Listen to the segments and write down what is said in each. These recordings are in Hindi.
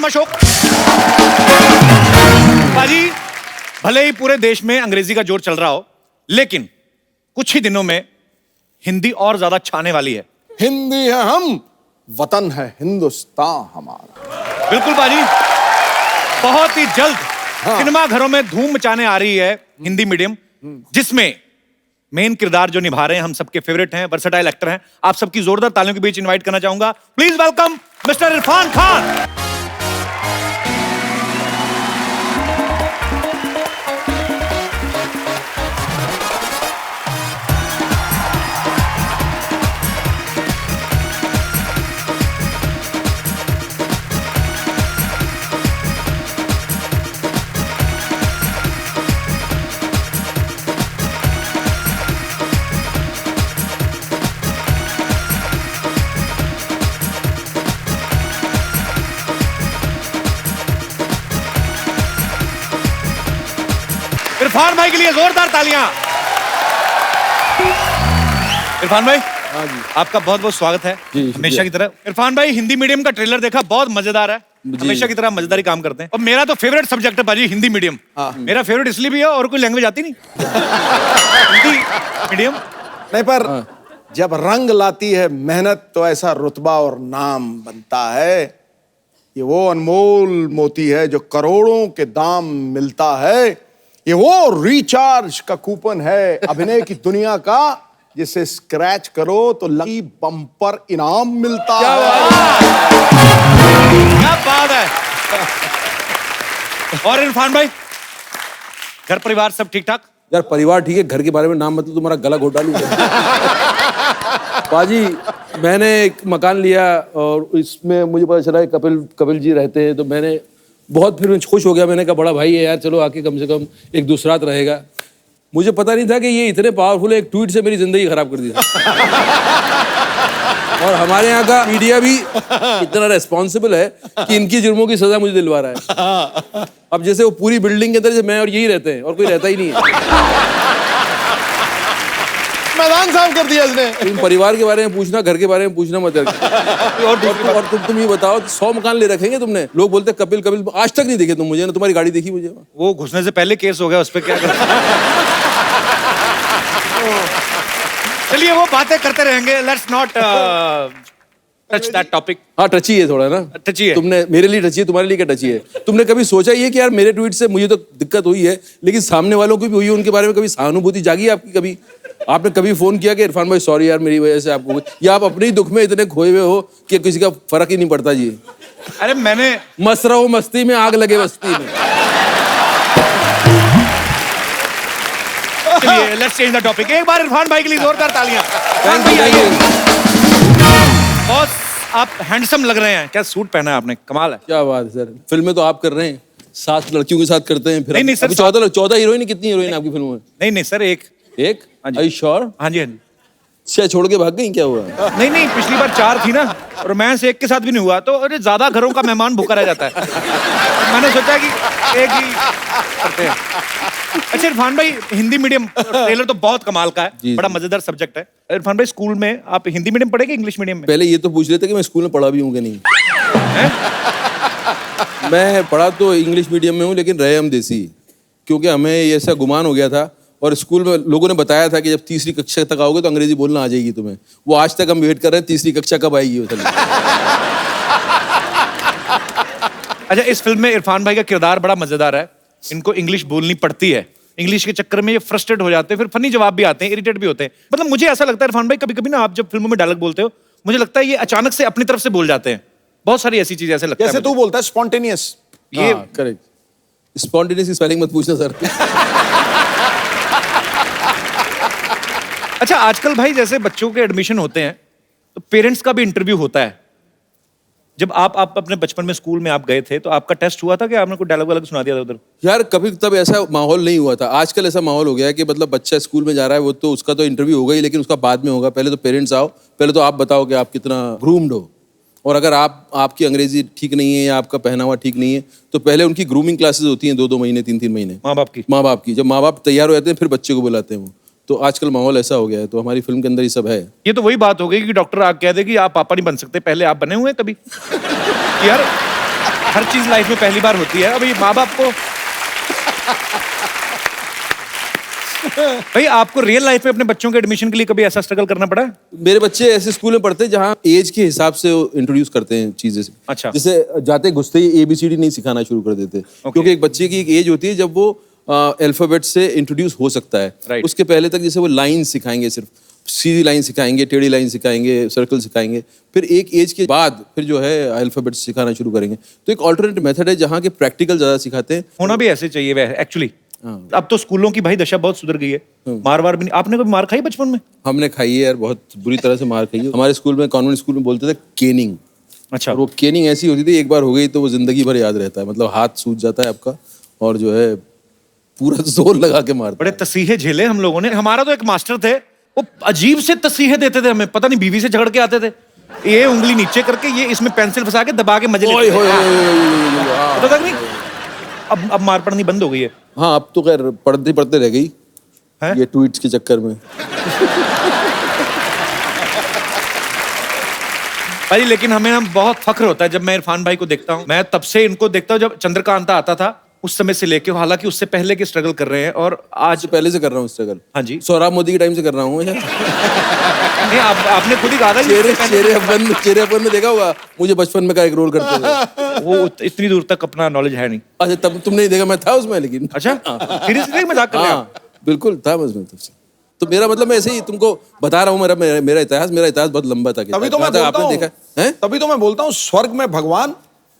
अशोक। बाजी, भले ही पूरे देश में अंग्रेजी का जोर चल रहा हो, लेकिन कुछ ही दिनों में हिंदी और ज्यादा छाने वाली है। हिंदी है हम, वतन है हिंदुस्तान हमारा। बिल्कुल बाजी, बहुत ही जल्द सिनेमा घरों में धूम मचाने आ रही है हिंदी मीडियम, जिसमें मेन किरदार जो निभा रहे हैं हम सबके फेवरेट हैं, वर्सेटाइल एक्टर हैं। आप सबकी जोरदार तालियों के बीच इनवाइट करना चाहूंगा, please welcome mister Irfan Khan. Irfan भाई के लिए जोरदार तालियां। इरफान भाई, हाँ जी, आपका बहुत बहुत स्वागत है जी, हमेशा की तरह। इरफान भाई, हिंदी मीडियम का ट्रेलर देखा, बहुत मजेदार है, हमेशा की तरह मजेदारी काम करते हैं। और मेरा तो फेवरेट सब्जेक्ट है बाजी हिंदी मीडियम। मेरा फेवरेट इसलिए भी है, और कोई लैंग्वेज आती नहीं हिंदी मीडियम नहीं, पर जब रंग लाती है मेहनत तो ऐसा रुतबा और नाम बनता है। ये वो अनमोल मोती है जो करोड़ों के दाम मिलता है। ये वो रिचार्ज का कूपन है अभिनय की दुनिया का, जिसे स्क्रैच करो तो लकी बम्पर इनाम मिलता है। क्या बात है। और इरफान भाई, घर परिवार सब ठीक ठाक? यार परिवार ठीक है, घर के बारे में नाम मतलब तुम्हारा गला घोटा लूंगा। पाजी, मैंने एक मकान लिया और इसमें मुझे पता चला कपिल जी रहते हैं, तो मैंने बहुत फिर खुश हो गया। मैंने कहा बड़ा भाई है यार, चलो आके कम से कम एक दूसरा रात रहेगा। मुझे पता नहीं था कि ये इतने पावरफुल है, एक ट्वीट से मेरी जिंदगी खराब कर दी। और हमारे यहाँ का मीडिया भी इतना रेस्पॉन्सिबल है कि इनकी जुर्मों की सजा मुझे दिलवा रहा है। अब जैसे वो पूरी बिल्डिंग के अंदर मैं और यही रहते हैं और कोई रहता ही नहीं है। मैदान साफ कर दिया इसने। तुम परिवार के बारे में पूछना, घर के बारे में पूछना मत यार। और तुम ये बताओ, 100 मकान ले रखेंगे तुमने? लोग बोलते कपिल आज तक नहीं देखे तुम मुझे ना, तुम्हारी गाड़ी देखी मुझे? वो घुसने से पहले केस हो गया उस पर, क्या कर चलिए वो बातें करते रहेंगे। Let's not touch that topic. हाँ, टची है थोड़ा ना। टची है। तुमने मेरे लिए टची है, तुम्हारे लिए क्या टची है? तुमने कभी सोचा ये कि यार मेरे ट्वीट से मुझे तो दिक्कत हुई है, लेकिन सामने वालों की भी हुई है, उनके बारे में कभी सहानुभूति जागी आपकी? कभी आपने कभी फोन किया कि इरफान भाई सॉरी यार मेरी वजह से आपको, या आप अपने ही दुख में इतने खोए हुए हो कि किसी का फर्क ही नहीं पड़ता जी? अरे मैंने मस्त रहो मस्ती में, आग लगे बस्ती में। चलिए लेट्स चेंज द टॉपिक। एक बार इरफान भाई के लिए जोरदार तालियां। Thank you. बहुत आप हैंडसम लग रहे हैं। क्या सूट पहना है आपने, कमाल है। क्या बात है सर, फिल्में तो आप कर रहे हैं, 7 लड़कियों के साथ करते हैं। फिर नहीं सर, 14 हीरोइन, कितनी हीरोइन आपकी फिल्म में? नहीं सर, एक। Are you sure? हाँ जी हाँ जी। अच्छा, छोड़ के भाग गई क्या हुआ? नहीं, पिछली बार 4 थी ना, रोमांस एक के साथ भी नहीं हुआ, तो अरे ज्यादा घरों का मेहमान भूखा रह जाता है। मैंने सोचा कि एक ही करते हैं। अच्छा इरफान भाई, हिंदी मीडियम ट्रेलर तो बहुत कमाल का है, बड़ा मजेदार सब्जेक्ट है। इरफान भाई, स्कूल में आप हिंदी मीडियम पढ़े कि इंग्लिश मीडियम में? पहले ये तो पूछ रहे थे कि मैं स्कूल में पढ़ा भी हूँ कि नहीं। मैं पढ़ा तो इंग्लिश मीडियम में हूँ, लेकिन रहे हम देसी, क्योंकि हमें ऐसा गुमान हो गया था और स्कूल में लोगों ने बताया था कि जब 3री कक्षा तक आओगे तो अंग्रेजी बोलना आ जाएगी तुम्हें। वो आज तक हम वेट कर रहे हैं 3री कक्षा कब आएगी वो। अच्छा, इस फिल्म में इरफान भाई का किरदार बड़ा मजेदार है। इनको इंग्लिश बोलनी पड़ती है, इंग्लिश के चक्कर में ये फ्रस्ट्रेट हो जाते हैं, फिर फनी जवाब भी आते हैं, इरिटेट भी होते हैं। मतलब मुझे ऐसा लगता है इरफान भाई, कभी कभी ना आप जब फिल्मों में डायलॉग बोलते हो, मुझे लगता है ये अचानक से अपनी तरफ से बोल जाते हैं। बहुत सारी ऐसी चीजें ऐसे लगता है। जैसे तू बोलता है स्पॉन्टेनियस। ये करेक्ट। स्पॉन्टेनियस की स्पेलिंग मत पूछना सर। अच्छा, आजकल भाई जैसे बच्चों के एडमिशन होते हैं तो पेरेंट्स का भी इंटरव्यू होता है। जब आप अपने बचपन में स्कूल में आप गए थे तो आपका टेस्ट हुआ था कि आपने कोई डायलॉग वायलॉग सुना दिया था उधर? यार कभी तब ऐसा माहौल नहीं हुआ था। आजकल ऐसा माहौल हो गया है कि मतलब बच्चा स्कूल में जा रहा है, वो तो उसका तो इंटरव्यू होगा ही, लेकिन उसका बाद में होगा। पहले तो पेरेंट्स आओ, पहले तो आप बताओ कि आप कितना ग्रूम्ड हो, और अगर आपकी अंग्रेजी ठीक नहीं है या आपका पहनावा ठीक नहीं है तो पहले उनकी ग्रूमिंग क्लासेस होती हैं 2-2 महीने 3-3 महीने। माँ बाप की जब माँ बाप तैयार हो जाते हैं फिर बच्चे को बुलाते हैं वो। तो आजकल माहौल ऐसा हो गया है, तो हमारी फिल्म के अंदर ये सब है। ये तो वही बात हो गई कि डॉक्टर आप कह दे कि आप पापा नहीं बन सकते, पहले आप बने हुए हैं कभी? यार हर चीज लाइफ में पहली बार होती है। अभी माँ बाप को भाई आपको रियल लाइफ में अपने बच्चों के एडमिशन के लिए कभी ऐसा स्ट्रगल करना पड़ा है? मेरे बच्चे ऐसे स्कूल में पढ़ते हैं जहाँ एज के हिसाब से इंट्रोड्यूस करते हैं चीजें। अच्छा। जैसे जाते घुसते ही ABCD नहीं सिखाना शुरू कर देते, क्योंकि एक बच्चे की एक एज होती है जब वो अल्फाबेट से इंट्रोड्यूस हो सकता है। Right. उसके पहले तक जैसे वो लाइन सिखाएंगे, सिर्फ सीधी लाइन सिखाएंगे, टेढ़ी लाइन सिखाएंगे, सर्कल सिखाएंगे, फिर एक एज के बाद फिर जो है अल्फाबेट सिखाना शुरू करेंगे। तो एक ऑल्टरनेट मेथड है जहाँ के प्रैक्टिकल ज्यादा सिखाते हैं। होना भी ऐसे चाहिए वह एक्चुअली। अब तो स्कूलों की भाई दशा बहुत सुधर गई है। मार वार भी नहीं। आपने कभी मार खाई बचपन में? हमने खाई है यार, बहुत बुरी तरह से मार खाई है। हमारे स्कूल में, कॉन्वेंट स्कूल में बोलते थे केनिंग। अच्छा। और वो केनिंग ऐसी होती थी, एक बार हो गई तो वो जिंदगी भर याद रहता है। मतलब हाथ सूज जाता है आपका और जो है पूरा जोर लगा के मारता बड़े तसीहे झेले हम लोगों ने। हमारा तो एक मास्टर थे, वो अजीब से तसीहे देते थे हमें, पता नहीं बीवी से झगड़ के आते थे। ये उंगली नीचे करके ये इसमें पेंसिल फंसा के दबा के मजे लेते थे। पता था कि नहीं? अब मार पड़नी बंद हो गई है। हाँ, अब तो खैर पढ़ते पढ़ते रह गई हैं? ये ट्वीट्स के चक्कर में। भाई लेकिन हमें ना बहुत फख्र होता है जब मैं इरफान भाई को देखता हूँ। मैं तब से इनको देखता हूँ जब चंद्रकांता आता था, उस समय से लेके, हालांकि उससे पहले के स्ट्रगल कर रहे हैं और आज पहले से कर रहा हूँ स्ट्रगल। हाँ जी। सोहराब मोदी के टाइम से कर रहा हूँ। नहीं, आपने खुद ही कहा था कि चेहरे अफगान में देखा होगा मुझे बचपन में का एक रोल करते थे। वो इतनी दूर तक अपना नॉलेज है नहीं। अच्छा, तब तुमने नहीं देखा, मैं था उसमें लेकिन। अच्छा, सीरियसली मजाक कर रहे हैं आप? हाँ बिल्कुल था मैं उसमें तब से। तो मेरा मतलब मैं ऐसे ही तुमको बता रहा हूँ, मेरा इतिहास बहुत लंबा था। तभी तो मैं बोलता आपने देखा हूँ, है? तभी तो मैं बोलता हूँ स्वर्ग में भगवान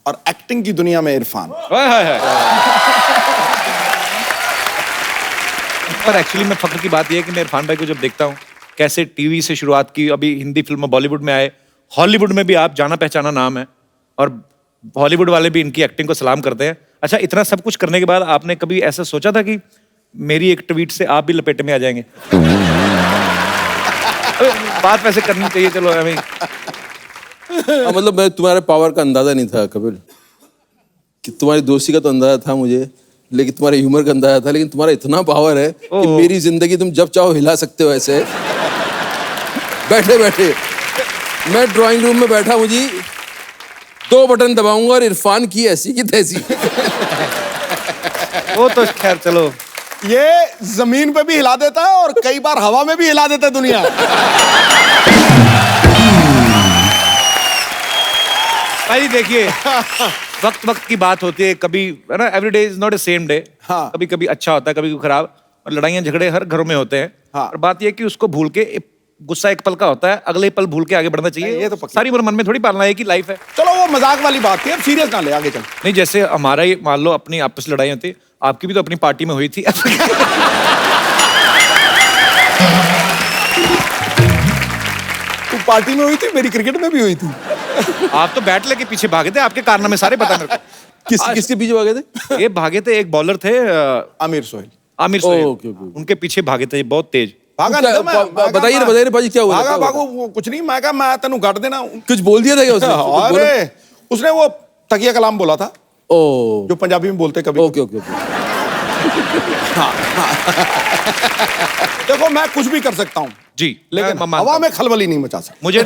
और एक्टिंग की दुनिया में इरफान। हाय हाय हाय। पर एक्चुअली मैं फख्र की बात यह है कि मैं इरफान भाई को जब देखता हूँ, कैसे टीवी से शुरुआत की, अभी हिंदी फिल्म बॉलीवुड में आए, हॉलीवुड में भी आप जाना पहचाना नाम है और हॉलीवुड वाले भी इनकी एक्टिंग को सलाम करते हैं। अच्छा, इतना सब कुछ करने के बाद आपने कभी ऐसा सोचा था कि मेरी एक ट्वीट से आप भी लपेटे में आ जाएंगे? बात वैसे करनी चाहिए, चलो हमें। मतलब मैं तुम्हारे पावर का अंदाजा नहीं था कपिल, कि तुम्हारी दोस्ती का तो अंदाजा था मुझे, लेकिन तुम्हारे ह्यूमर का अंदाजा था। लेकिन तुम्हारा इतना पावर है कि मेरी जिंदगी तुम जब चाहो हिला सकते हो। ऐसे बैठे बैठे मैं ड्राइंग रूम में बैठा हूँ जी, 2 बटन दबाऊंगा और इरफान की ऐसी की तैसी। वो तो खैर चलो, ये जमीन पे भी हिला देता है और कई बार हवा में भी हिला देता है दुनिया। भाई देखिए, वक्त वक्त की बात होती है, कभी है ना, every day is not a same day. हाँ। कभी कभी अच्छा होता है, कभी खराब, और लड़ाइयाँ झगड़े हर घरों में होते हैं। हाँ। और बात यह है कि उसको भूल के, गुस्सा एक पल का होता है, अगले पल भूल के आगे बढ़ना चाहिए। ये तो पक्की। सारी उम्र मन में थोड़ी पालना है कि लाइफ है। चलो वो मजाक वाली बात थी, अब सीरियस ना ले, आगे चल। नहीं, जैसे हमारा ही मान लो अपनी आपस लड़ाई होती, आपकी भी तो अपनी पार्टी में हुई थी। तू पार्टी में हुई थी, मेरी क्रिकेट में भी हुई थी। आप तो बैट लेके पीछे भागे थे, आपके कारनामे सारे पता मेरे को। किसके पीछे भागे थे? ये भागे थे, एक बॉलर थे आमिर सोहेल। Aamir Sohail, okay, okay. उनके पीछे भागे थे बहुत तेज। भागा क्या- नहीं था मैं, भागा बताइए ना, मैं। बताइए ना पाजी, क्या हुआ? भागा क्या हुआ? भागो, वो कुछ नहीं, मैं कहा मैं तेनू काट देना। कुछ बोल दिया था क्या उसने? कुछ बोला? अरे उसने वो तकिया कलाम बोला था, ओ, जो पंजाबी में बोलते कभी। Okay okay okay. देखो मैं कुछ भी कर सकता हूँ, जी, लेकिन मैं मानता हवा हूं। में खलबली नहीं मचा सकता। मुझे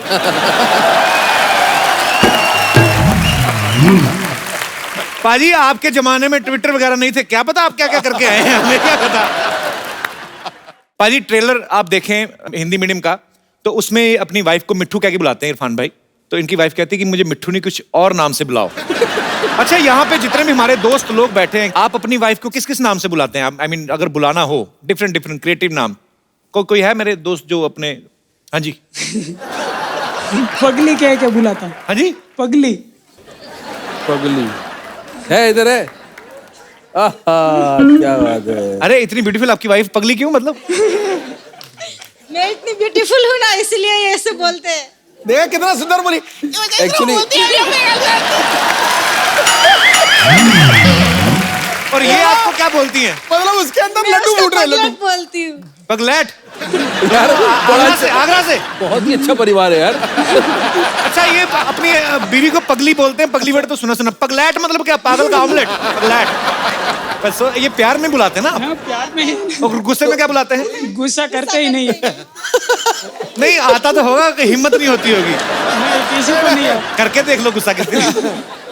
पाजी, आपके जमाने में ट्विटर वगैरह नहीं थे, क्या पता आप क्या क्या करके आए हैं, हमें क्या पता। पाजी, ट्रेलर आप देखें हिंदी मीडियम का, तो उसमें अपनी वाइफ को मिट्ठू कह के बुलाते हैं इरफान भाई। तो इनकी वाइफ कहती है कि मुझे मिट्ठू नहीं, कुछ और नाम से बुलाओ। अच्छा, यहाँ पे जितने भी हमारे दोस्त लोग बैठे हैं, आप अपनी वाइफ को किस किस नाम से बुलाते हैं? आई मीन अगर बुलाना हो, डिफरेंट डिफरेंट क्रिएटिव नाम। कोई है मेरे दोस्त जो अपने, हाँ जी, पगली कह के बुलाता हूँ। हाँ जी, पगली। पगली है, इधर है। आहा, क्या बात है। अरे इतनी ब्यूटीफुल आपकी वाइफ, पगली क्यों मतलब? मैं इतनी ब्यूटीफुल हूँ ना, इसलिए ये ऐसे बोलते हैं। देखा कितना सुंदर बोली। एक्चुअली और ये आपको क्या बोलती हैं? मतलब उसके अंदर मैं लड्डू उसको फूट रहे, लड्डू। पगलेट बोलती हूँ। पगलेट? यार आगरा से, आगरा से। बहुत ही अच्छा परिवार है यार। अच्छा, ये अपनी बीवी को पगली बोलते हैं, पगली वर्ड तो सुना सुना। पगलेट मतलब क्या? पागल का ऑमलेट, पगलेट। बस ये प्यार में बुलाते हैं ना आप? हाँ, प्यार में। और गुस्से में क्या बुलाते हैं? गुस्सा करते ही नहीं है। नहीं आता तो होगा कि हिम्मत नहीं होती होगी। नहीं, किसी को नहीं है। करके देख लो गुस्सा किस दिन।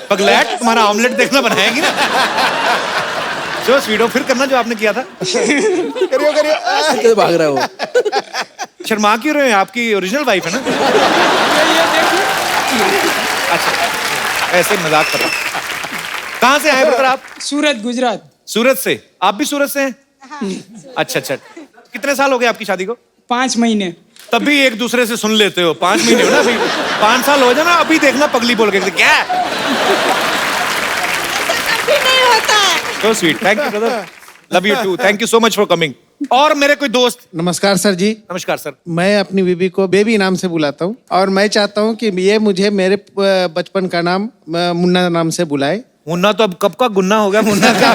पगलैट तुम्हारा ऑमलेट देखना बनाएगी ना। जो स्वीडो फिर करना जो आपने किया था। करियो करियो कैसे भाग रहा है वो? शर्मा क्यों रहे हैं? आपकी ओरिजिनल वाइफ है ना? अच्छा, ऐसे मजाक कर रहा हूं। कहाँ से आए ब्रदर आप? सूरत गुजरात। सूरत से? आप भी सूरत से हैं? अच्छा अच्छा। कितने साल हो गए आपकी शादी को? 5 महीने। तभी एक दूसरे से सुन लेते हो। 5 महीने हो ना अभी। 5 साल हो जाए ना अभी देखना पगली बोल के क्या है? कभी नहीं होता है। So sweet. Thank you brother. Love you too. Thank you so much for coming. और मेरे कोई दोस्त। नमस्कार सर जी। नमस्कार सर। मैं अपनी बीबी को बेबी नाम से बुलाता हूँ और मैं चाहता हूँ कि ये मुझे मेरे बचपन का नाम मुन्ना नाम से बुलाए। मुन्ना तो अब कब का गुन्ना हो गया मुन्ना का।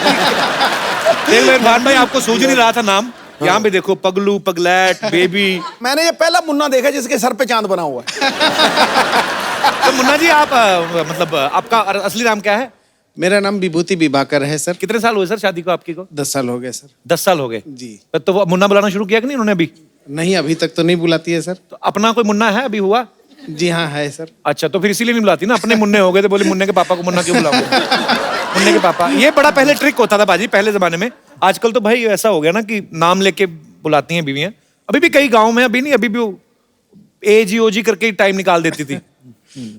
देख लो इरफान भाई आपको सूझ नहीं रहा था नाम। यहाँ पे देखो पगलू, पगलैट, बेबी। मैंने ये पहला मुन्ना देखा जिसके सर पे चांद बना हुआ है। तो मुन्ना जी आप मतलब आपका असली नाम क्या है? मेरा नाम विभूति विभाकर है सर। कितने साल हुए सर शादी को आपकी को? 10 साल हो गए सर। 10 साल हो गए जी। तो वो मुन्ना बुलाना शुरू किया कि नहीं उन्होंने अभी? नहीं अभी तक तो नहीं बुलाती है सर। तो अपना कोई मुन्ना है अभी हुआ? जी हाँ है सर। अच्छा तो फिर इसीलिए नहीं बुलाती ना। अपने मुन्ने हो गए तो बोले मुन्ने के पापा को मुन्ना क्यों बुलाओगे? मुन्ने के पापा। ये बड़ा पहले ट्रिक होता था बाजी पहले जमाने में। आजकल तो भाई ऐसा हो गया ना कि नाम लेके बुलाती हैं बीवियां। अभी भी कई गाँव में अभी नहीं अभी भी एजी ओजी करके ही टाइम निकाल देती थी।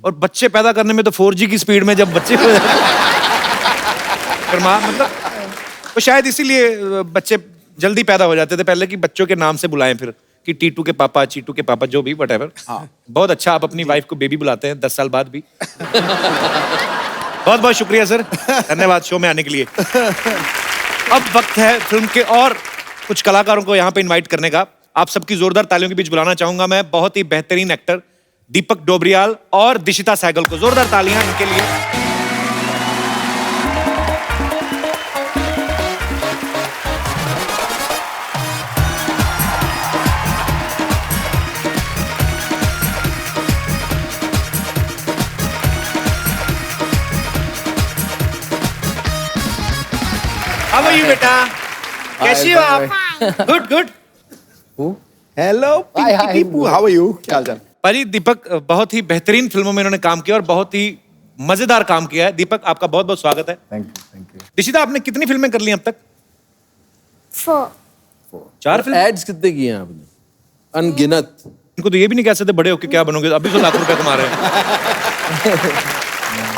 और बच्चे पैदा करने में तो 4G की स्पीड में जब बच्चे मतलब तो शायद इसीलिए बच्चे जल्दी पैदा हो जाते थे पहले कि बच्चों के नाम से बुलाएं फिर कि टीटू के पापा, चीटू के पापा, जो भी व्हाटएवर। बहुत अच्छा आप अपनी वाइफ को बेबी बुलाते हैं 10 साल बाद भी। बहुत बहुत शुक्रिया सर, धन्यवाद शो में आने के लिए। अब वक्त है फिल्म के और कुछ कलाकारों को यहाँ पे इनवाइट करने का। आप सबकी जोरदार तालियों के बीच बुलाना चाहूंगा मैं बहुत ही बेहतरीन एक्टर दीपक डोबरियाल और दिशिता सहगल को। जोरदार तालियां इनके लिए। How are you बेटा? कैसी हो आप? Good good. Hello Pinky, how are you? क्या हाल चाल? भाई दीपक बहुत ही बेहतरीन फिल्मों में इन्होंने काम किया और बहुत ही मजेदार काम किया है। दीपक आपका बहुत बहुत स्वागत है। Thank you. दिशिता आपने कितनी फिल्में कर ली अब तक? 4 फिल्म। एड्स कितने किए हैं आपने? अनगिनत। इनको तो ये भी नहीं कह सकते बड़े होके क्या बनोगे, अभी तो लाख रुपए कमा रहे हैं।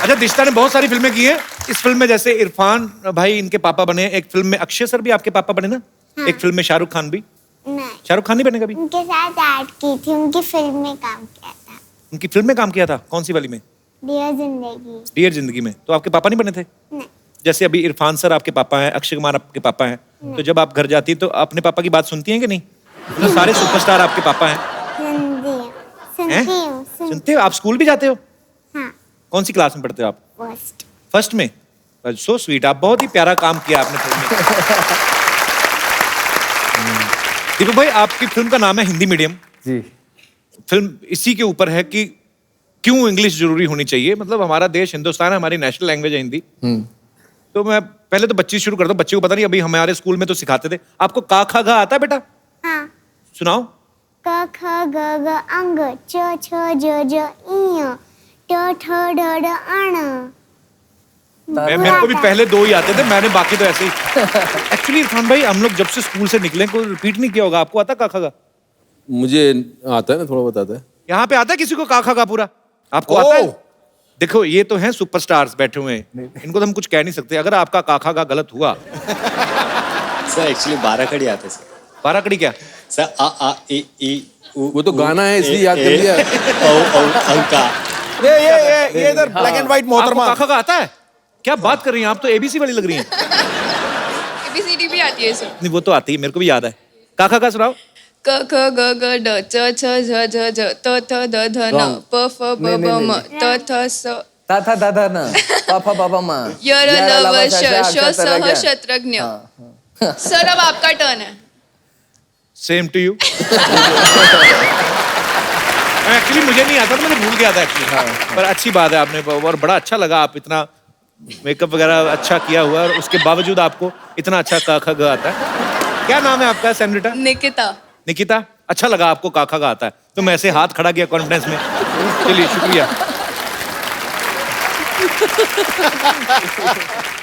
अच्छा दिशिता ने बहुत सारी फिल्में की हैं। इस फिल्म में जैसे इरफान भाई इनके पापा बने, एक फिल्म में अक्षय सर भी आपके पापा बने ना? हाँ। एक फिल्म में शाहरुख खान भी। नहीं, शाहरुख खान नहीं बने कभी? उनके साथ ऐड की थी, उनकी फिल्म में काम किया था। उनकी फिल्म में काम किया था? कौन सी वाली में? डियर जिंदगी। डियर जिंदगी में। तो आपके पापा नहीं बने थे? नहीं, जैसे अभी इरफान सर आपके पापा हैं, अक्षय कुमार आपके पापा हैं, तो जब आप घर जाती हैं तो अपने पापा की बात सुनती हैं कि नहीं? तो सारे सुपरस्टार आपके पापा हैं। सुनती हूँ। सुनते हो? आप स्कूल भी जाते हो? हाँ, कौन सी क्लास में पढ़ते हो आप? फर्स्ट। फर्स्ट में? So sweet. आप बहुत ही प्यारा काम किया आपने फिल्म में। दीपक भाई आपकी फिल्म का नाम है हिंदी मीडियम। जी। फिल्म इसी के ऊपर है कि क्यों इंग्लिश जरूरी होनी चाहिए। मतलब हमारा देश हिंदुस्तान है, हमारी नेशनल लैंग्वेज है हिंदी। तो मैं पहले तो बच्ची शुरू करता हूँ। बच्चे को पता नहीं, अभी हमारे स्कूल में तो सिखाते थे। आपको का खा गा आता है बेटा? हाँ। सुनाओ। क ख ग घ अंग च छ ज ज इ ट ठ ड ढ अण। मेरे को भी पहले 2 ही आते थे, मैंने बाकी तो ऐसे ही। एक्चुअली इरफान भाई हम लोग जब से स्कूल से निकले कोई रिपीट नहीं किया होगा। आपको आता का खा गा? मुझे आता है ना, थोड़ा बहुत आता है। यहाँ पे आता है किसी को का खा गा पूरा? आपको आता है? देखो ये तो हैं सुपरस्टार्स बैठे हुए हैं, इनको तो हम कुछ कह नहीं सकते। अगर आपका काखा का गलत हुआ। सर एक्चुअली 12 कड़ी आते सर। 12 कड़ी क्या? सर आ ए ई उ। वो तो गाना है इसलिए याद कर लिया। ओ अंका। ये इधर ब्लैक एंड व्हाइट मोहतरमा। काखा का आता है? क्या बात कर रही हैं आप? तो एबीसी वाली लग रही हैं। एबीसीडी भी आती है सर। नहीं वो तो आती है, मेरे को भी याद है। काखा का सुनाओ। क ख ग घ ड च छ झ झ झ त थ द ध न प फ ब ब म त थ स ता था दादा न पापा बाबा माँ य र ल व श श स ह शत्रज्ञ। सर अब आपका टर्न है। Same to you. एक्चुअली मुझे नहीं आता था, मैंने भूल गया था एक्चुअली। पर अच्छी बात है आपने, और बड़ा अच्छा लगा। आप इतना मेकअप वगैरह अच्छा किया हुआ है और उसके बावजूद आपको इतना अच्छा काखा ग आता है। क्या नाम है आपका सेनरिटा? निकिता। निकिता, अच्छा लगा आपको काखा गा आता है तो मैं ऐसे हाथ खड़ा किया कॉन्फिडेंस में। चलिए शुक्रिया।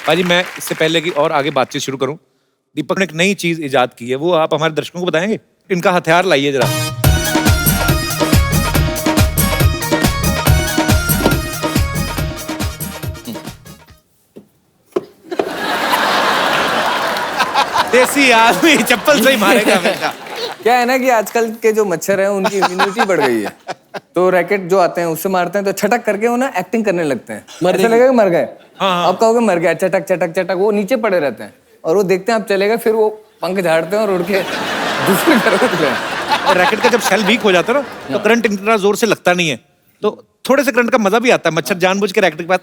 भाजी मैं इससे पहले कि और आगे बातचीत शुरू करूं, दीपक ने एक नई चीज इजाद की है, वो आप हमारे दर्शकों को बताएंगे? इनका हथियार लाइए जरा। देसी आदमी चप्पल से ही मारेगा हमेशा। क्या है ना कि आजकल के जो मच्छर हैं उनकी इम्यूनिटी बढ़ गई है, तो रैकेट जो आते हैं उससे मारते हैं तो छटक करके वो ना एक्टिंग करने लगते हैं, ऐसा लगेगा कि मर गए। आप कहोगे मर गया, चटक चटक चटक, वो नीचे पड़े रहते हैं और वो देखते हैं आप चलेगा, फिर वो पंख झाड़ते हैं और उड़ के दूसरी तरफ उड़ते हैं। और रैकेट का जब सेल वीक हो जाता है ना, तो करंट इतना जोर से लगता नहीं है, तो थोड़े से करंट का मजा भी आता है। मच्छर जानबूझ के रैकेट के पास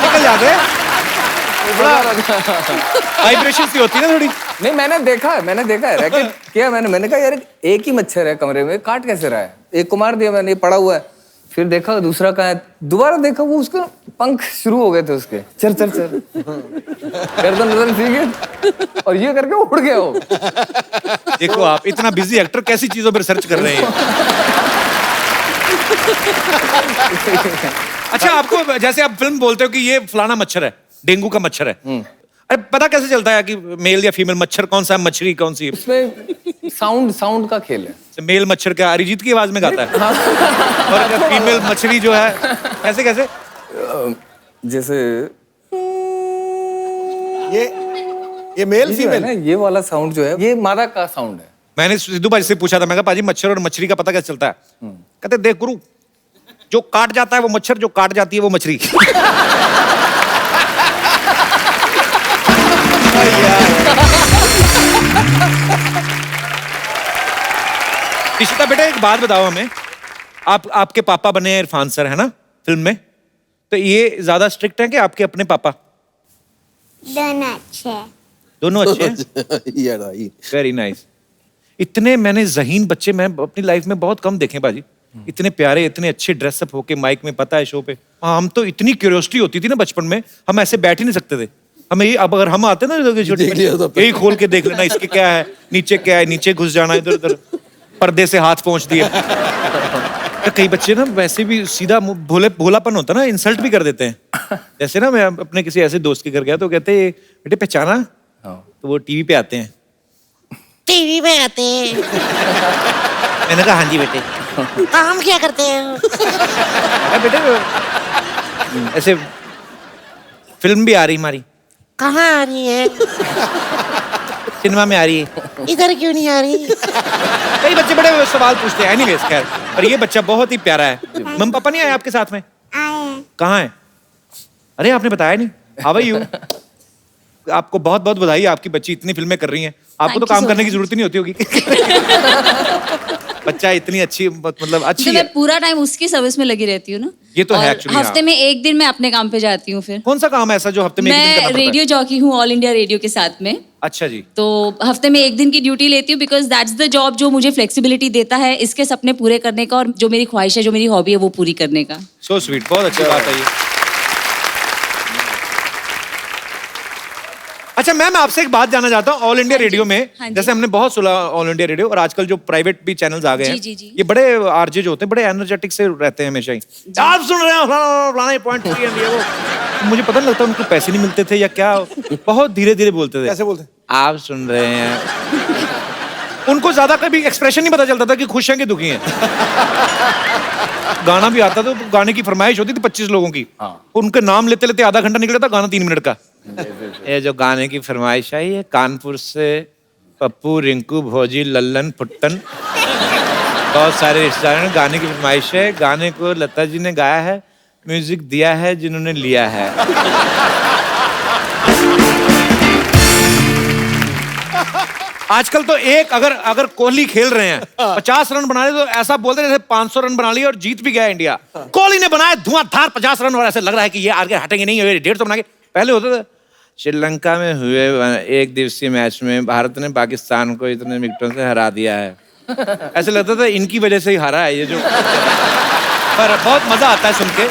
निकल जाते हैं, वाइब्रेशन सी होती है ना थोड़ी। नहीं मैंने देखा है रैकेट किया मैंने कहा यार एक ही मच्छर है कमरे में, काट कैसे रहा है, एक को मार दिया मैंने, ये पड़ा हुआ है। फिर देखा दूसरा कहाँ है, दोबारा देखा वो उसके पंख शुरू हो गए थे उसके, चल चल चल गर्दन सीख गए और ये करके उड़ गया वो। देखो आप इतना बिजी एक्टर कैसी चीजों पर सर्च कर रहे हैं। अच्छा, आपको जैसे आप फिल्म बोलते हो कि ये फलाना मच्छर है, डेंगू का मच्छर है, अरे पता कैसे चलता है कि मेल या फीमेल मच्छर कौन सा है, मछली कौन सी है? उसमें साउंड का खेल है। मेल मच्छर क्या अरिजीत की आवाज में गाता है? और फीमेल मछली जो है कैसे कैसे? जैसे ये मेल ये जो है फीमेल ना, ये वाला साउंड जो है ये मादा का साउंड है। मैंने सिद्धू भाई से पूछा था, मैं कहा पाजी मच्छर और मछली का पता कैसे चलता है? कहते देख गुरु, जो काट जाता है वो मच्छर, जो काट जाती है वो मछली। इशिता बेटा एक बात बताओ हमें, आपके पापा बने हैं इरफान सर, है ना फिल्म में, तो ये ज्यादा स्ट्रिक्ट है कि आपके अपने पापा? दोनों अच्छे। दोनों अच्छे हैं? Very nice. इतने मैंने ज़हीन बच्चे मैं अपनी लाइफ में बहुत कम देखे बाजी, इतने प्यारे, इतने अच्छे ड्रेसअप होके माइक में, पता है शो पे। हम तो इतनी क्यूरियोसिटी होती थी ना बचपन में, हम ऐसे बैठ ही नहीं सकते थे। हमें ये, अब अगर हम आते ना यही खोल के देख लेना, इसके क्या है, नीचे क्या है, नीचे घुस जाना, इधर उधर पर्दे से हाथ पहुंच दिया। तो कई बच्चे ना वैसे भी सीधा भोलापन होता ना, इंसल्ट भी कर देते हैं। जैसे ना मैं अपने किसी ऐसे दोस्त के घर गया तो कहते बेटे पहचाना, तो वो टीवी पे आते हैं। टीवी पे आते हैं? मैंने कहा हाँ जी बेटे। काम क्या करते हैं? बेटे ऐसे फिल्म भी आ रही हमारी। कहाँ आ रही है? सिनेमा में आ रही है। इधर क्यों नहीं आ रही? कई बच्चे बड़े सवाल पूछते हैं। एनीवेज खैर, पर ये बच्चा बहुत ही प्यारा है। मम्मी पापा नहीं आए आपके साथ में? आए। कहाँ है? अरे आपने बताया नहीं। How are you? आपको बहुत बहुत बधाई, आपकी बच्ची इतनी फिल्में कर रही हैं, आपको तो काम करने की जरूरत ही नहीं होती होगी। बच्चा इतनी अच्छी, मतलब अच्छी तो है। मैं पूरा टाइम उसकी सर्विस में लगी रहती हूँ ना। ये तो है और एक्चुअली। हफ्ते में एक दिन मैं अपने काम पे जाती हूँ। फिर कौन सा काम है ऐसा जो हफ्ते में एक दिन करना मैं पड़ता है? रेडियो जॉकी हूँ ऑल इंडिया रेडियो के साथ में। अच्छा जी। तो हफ्ते में एक दिन की ड्यूटी लेती हूँ, बिकॉज दैट्स द जॉब जो मुझे फ्लेक्सिबिलिटी देता है इसके सपने पूरे करने का, और जो मेरी ख्वाहिश है, जो मेरी हॉबी है, वो पूरी करने का। सो स्वीट, बहुत अच्छी बात है ये। अच्छा मैम, आपसे एक बात जानना चाहता हूँ। ऑल इंडिया रेडियो में जैसे हमने बहुत सुना ऑल इंडिया रेडियो, और आजकल जो प्राइवेट भी चैनल्स आ गए हैं, जी। ये बड़े आरजे जो होते हैं बड़े एनर्जेटिक से रहते हैं हमेशा ही। आप सुन रहे हो फलाना पॉइंट ये वो, मुझे पता नहीं लगता उनको पैसे नहीं मिलते थे या क्या, बहुत धीरे धीरे बोलते थे। कैसे बोलते? आप सुन रहे हैं। उनको ज्यादा कभी एक्सप्रेशन नहीं पता चलता था कि खुश हैं कि दुखी हैं। गाना भी आता तो गाने की फरमाइश होती थी 25 लोगों की, उनके नाम लेते लेते आधा घंटा निकला था, गाना 3 मिनट का। ये जो गाने की फरमाइश आई है, कानपुर से पप्पू, रिंकू, भोजी, लल्लन, फुट्टन, बहुत सारे रिश्तेदारों ने गाने की फरमाइश है। गाने को लता जी ने गाया है, म्यूजिक दिया है जिन्होंने लिया है। आजकल तो एक अगर कोहली खेल रहे हैं 50 रन बना रहे तो ऐसा बोलते हैं जैसे 500 रन बना लिए और जीत भी गया इंडिया। कोहली ने बनाया धुआंधार 50 रन और ऐसे लग रहा है कि ये आगे हटेंगे नहीं, 150 बना के। पहले होता था श्रीलंका में हुए एक दिवसीय मैच में भारत ने पाकिस्तान को इतने विकेटों से हरा दिया है, ऐसे लगता था इनकी वजह से ही हारा है ये जो। पर बहुत मजा आता है सुन के।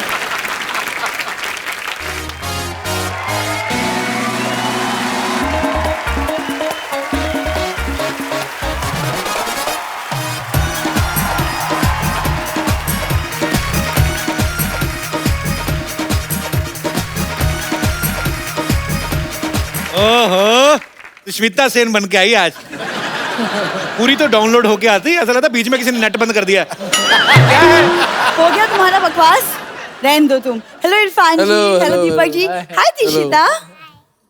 ओहो, सुष्मिता सेन बन के आई आज। पूरी तो डाउनलोड होके आती है, ऐसा लगता है बीच में किसी ने नेट बंद कर दिया। क्या है? हो गया तुम्हारा बकवास, रहने दो तुम। Hello Irfan ji, hello Deepak ji, hi Dishita,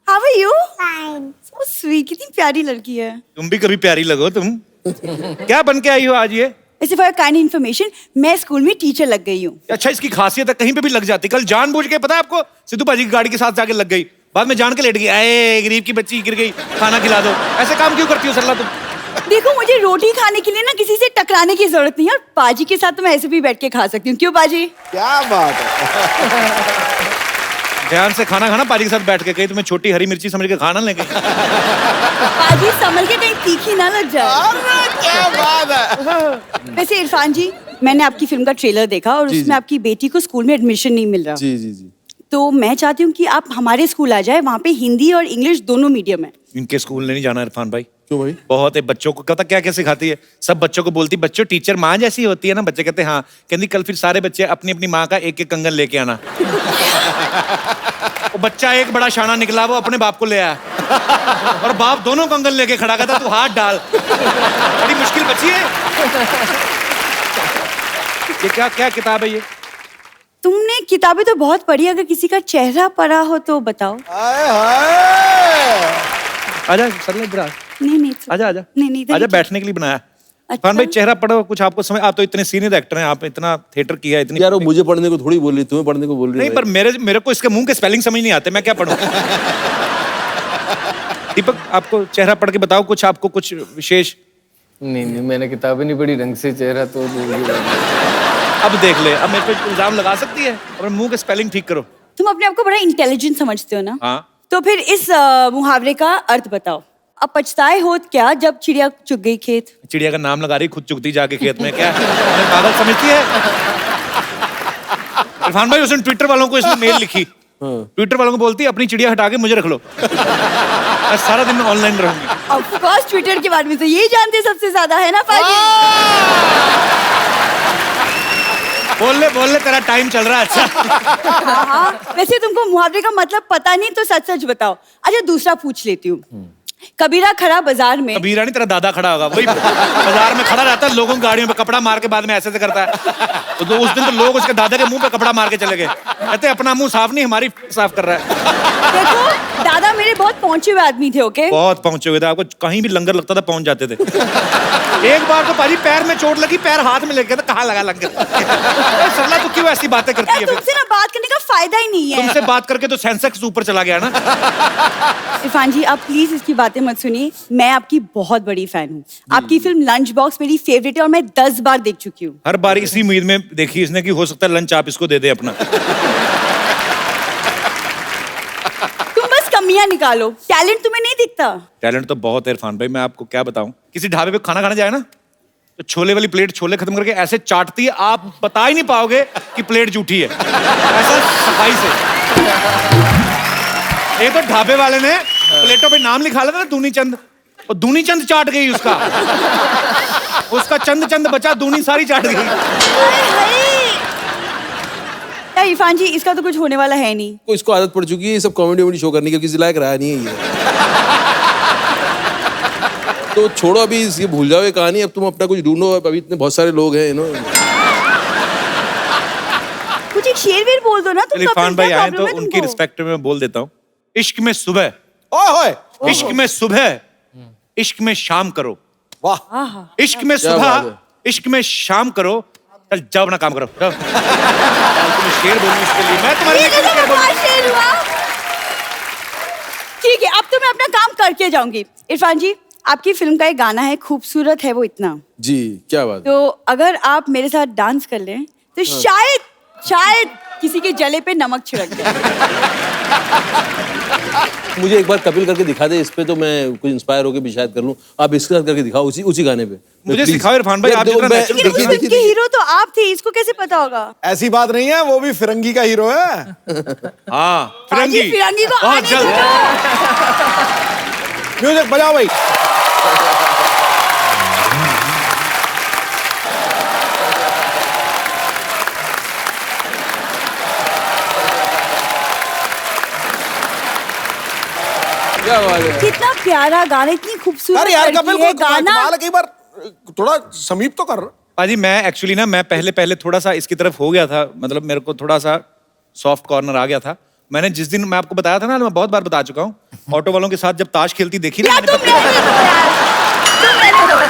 how are you? Fine. So sweet, कितनी प्यारी लड़की है। तुम भी कभी प्यारी लगो तुम। क्या बन के आई हो आज ये? ऐसे फॉर काइंड इन्फॉर्मेशन, मैं स्कूल में टीचर लग गई हूँ। अच्छा, इसकी खासियत है, कहीं पे भी लग जाती। कल जानबूझ के, पता है आपको, सिद्धू पाजी की गाड़ी के साथ जाके लग गई, बाद में जान के लेट गई। अरे गरीब की बच्ची गिर गई, खाना खिला दो। ऐसे काम क्यों करती हो सरला तुम? देखो, मुझे रोटी खाने के लिए ना किसी से टकराने की जरूरत नहीं है, और पाजी के साथ तो मैं ऐसे भी बैठ के खा सकती हूँ। क्यों पाजी? क्या बात है। ध्यान से खाना खाना पाजी के साथ बैठ के, कहीं तुम्हें छोटी हरी मिर्ची समझ के खाना लेंगे। पाजी संभल के, कहीं तीखी ना लग जाए। क्या बात है। वैसे इरफान जी, मैंने आपकी फिल्म का ट्रेलर देखा और उसमें आपकी बेटी को स्कूल में एडमिशन नहीं मिल रहा। जी जी जी। तो मैं चाहती हूँ कि आप हमारे स्कूल आ जाए, वहाँ पे हिंदी और इंग्लिश दोनों मीडियम है। इनके स्कूल नहीं जाना इरफान भाई। क्यों भाई? बहुत है, बच्चों को पता क्या क्या सिखाती है, सब बच्चों को बोलती, बच्चों टीचर माँ जैसी होती है ना। बच्चे कहते हैं हाँ, कहती कल फिर सारे बच्चे अपनी अपनी माँ का एक एक कंगन लेके आना। वो बच्चा एक बड़ा शाना निकला, वो अपने बाप को ले आया, और बाप दोनों कंगन लेके खड़ा कहता तू हाथ डाल। बड़ी मुश्किल बच्ची है ये। क्या क्या किताब है ये? तुमने किताबें तो बहुत पढ़ी, अगर किसी का चेहरा पढ़ा हो तो बताओ। हाय हाय। आजा सरला इधर आ। नहीं आजा आजा नहीं इधर आजा, ही- बैठने के लिए बनाया। अच्छा। इरफान भाई चेहरा पढ़ो कुछ, आपको समय, आप तो इतने सीनियर एक्टर हैं, आप इतना थिएटर किया, इतनी यार वो मुझे पढ़ने को थोड़ी बोल रही, तुम्हें पढ़ने को बोल रही नहीं, है पर मेरे को इसके मुंह के स्पेलिंग समझ नहीं आते, मैं क्या पढ़ूं? दीपक, आपको चेहरा पढ़ के बताओ कुछ, आपको कुछ विशेष। नहीं, मैंने किताबें नहीं पढ़ी ढंग से, चेहरा तो अब देख ले, अब मेरे पे इल्जाम लगा सकती है, अपने मुंह के स्पेलिंग ठीक करो। तुम अपने आप को बड़ा इंटेलिजेंट समझते हो ना? हाँ। तो फिर इस मुहावरे का अर्थ बताओ। अब पछताए होत क्या जब चिड़िया चुग गई खेत। चिड़िया का नाम लगा रही, खुद चुगती जाके खेत में, क्या हमें पागल समझती है? इरफान भाई उसने ट्विटर वालों को इसने मेल लिखी, ट्विटर वालों को बोलती अपनी चिड़िया हटा के मुझे रख लो, मैं सारा दिन ऑनलाइन रहूंगी। ऑफ कोर्स ट्विटर के बारे में तो यही जानते सबसे ज्यादा, है ना पाजी? बोल ले तेरा टाइम चल रहा है। अच्छा हाँ, वैसे तुमको मुहावरे का मतलब पता नहीं तो सच सच बताओ। अच्छा, दूसरा पूछ लेती हूँ। कबीरा खड़ा बाजार में। कबीरा नहीं, तेरा दादा खड़ा होगा, वही बाजार में खड़ा रहता है, लोगों की गाड़ियों पे कपड़ा मार के बाद में ऐसे से करता है। तो उस दिन तो लोग उसके दादा के मुंह पे कपड़ा मार के चले गए, कहते अपना मुंह साफ नहीं, हमारी साफ कर रहा है। देखो, दादा मेरे बहुत पहुंचे हुए आदमी थे, ओके? बहुत पहुंचे हुए थे, आपको कहीं भी लंगर लगता था पहुंच जाते थे। एक बार तो पाजी पैर में चोट लगी, पैर हाथ में लग गया, तो कहाँ लगा लंगर? सरला तू क्यों ऐसी बातें करती है? तुमसे ना बात करने का फायदा ही नहीं है। तुमसे बात करके तो सेंसेक्स ऊपर चला गया ना। इरफान जी, आप प्लीज इसकी बातें मत सुनिए, मैं आपकी बहुत बड़ी फैन हूँ। आपकी फिल्म लंच बॉक्स मेरी फेवरेट है और मैं 10 बार देख चुकी हूँ। हर बार इसी उम्मीद में देखी इसने कि हो सकता है लंच आप इसको दे दे अपना। तुम बस कमियां निकालो, टैलेंट तुम्हें नहीं दिखता। टैलेंट तो बहुत है इरफान भाई, मैं आपको क्या बताऊं। किसी ढाबे पे खाना खाने जाए ना, तो छोले वाली प्लेट छोले खत्म करके ऐसे चाटती है, आप बता ही नहीं पाओगे कि प्लेट जूठी है, ऐसा सफाई से। एक तो ढाबे वाले ने प्लेटों पे नाम लिखा लेता ना, दूनी चंद, और दूनी चंद चाट गई उसका चंद चंद बचा, दूनी सारी चाट गई। इरफान जी, इसका तो कुछ होने वाला है नहीं। को इसको आदत पड़ चुकी है ये सब कॉमेडी वॉमेडी शो करने की, किसी लायक रहा नहीं है ये। तो छोड़ो अभी, ये भूल जाओ ये कहानी, अब तुम अपना कुछ ढूंढो, अभी इतने बहुत सारे लोग हैं कुछ एक शेर वेर बोल दो ना तुम। इरफान भाई आए तो उनकी रिस्पेक्ट में बोल देता हूँ। इश्क में सुबह, इश्क में सुबह, इश्क में शाम करो। वाह। इश्क में सुबह, इश्क में शाम करो। चल जाओ अपना काम करो, जाओ। तुम्हें शेर बोलूं इसके लिए, मैं तुम्हारे लिए क्यों शेर बोलूं? ठीक है, अब तो मैं अपना काम करके जाऊंगी। इरफान जी, आपकी फिल्म का एक गाना है, खूबसूरत है वो इतना। जी, क्या बात। तो अगर आप मेरे साथ डांस कर लें तो शायद किसी के जले पे नमक छिड़क जाए। मुझे एक बार कपिल करके दिखा दे इस पे, तो मैं कुछ इंस्पायर होकर भी शायद कर लूं। आप इसके साथ करके दिखाओ, उसी गाने पे मुझे सिखाओ इरफान भाई, आप जितना नेचुरल लेकिन उस फिल्म के हीरो तो आप थे, इसको कैसे पता होगा? ऐसी बात नहीं है, वो भी फिरंगी का हीरो है। हाँ, फिरंगी को बहुत जल्द। म्यूजिक बजाओ भाई। क्या बात है। कितना प्यारा गाना, इतनी खूबसूरत अरे यार कपिल लड़की है, को गाना कमाल है, कई बार थोड़ा समीप तो कर। पाजी मैं एक्चुअली ना, मैं पहले थोड़ा सा इसकी तरफ हो गया था, मतलब मेरे को थोड़ा सा सॉफ्ट कॉर्नर आ गया था। मैंने जिस दिन मैं आपको बताया था ना, मैं बहुत बार बता चुका हूँ, ऑटो वालों के साथ जब ताश खेलती देखी ना यार मैंने, तुम रहने दो यार,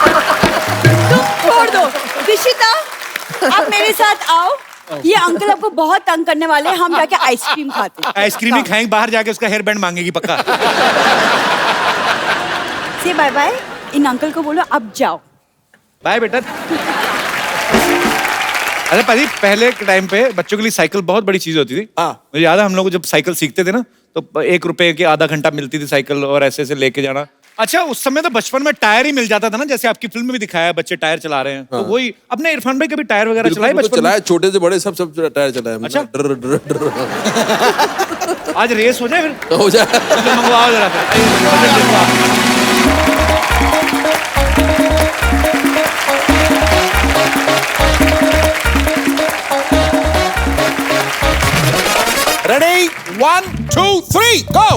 तुम छोड़ दो। दिशिता, आप मेरे साथ आओ, ये अंकल आपको बहुत तंग करने वाले हैं, हम जाके आइसक्रीम खाते हैं। आइसक्रीम ही खाएंगे, बाहर जाके उसका हेयर बैंड मांगेगी पक्का। से बाय बाय, इन अंकल को बोलो अब जाओ। बाय बेटा। अरे पाजी पहले के टाइम पे बच्चों के लिए साइकिल बहुत बड़ी चीज होती थी। हाँ। मुझे याद है हम लोग जब साइकिल सीखते थे ना, तो 1 रुपए की आधा घंटा मिलती थी साइकिल, और ऐसे ऐसे लेके जाना। अच्छा उस समय तो बचपन में टायर ही मिल जाता था ना, जैसे आपकी फिल्म में भी दिखाया है बच्चे टायर चला रहे हैं। तो वही अपने इरफान भाई कभी टायर वगैरह चलाए बचपन में? चलाया, छोटे से बड़े सब टायर चलाया। अच्छा। डर डर डर। आज रेस हो जाए फिर, हो जाए। मंगवाओ जरा रेडी 1 2 3 गो।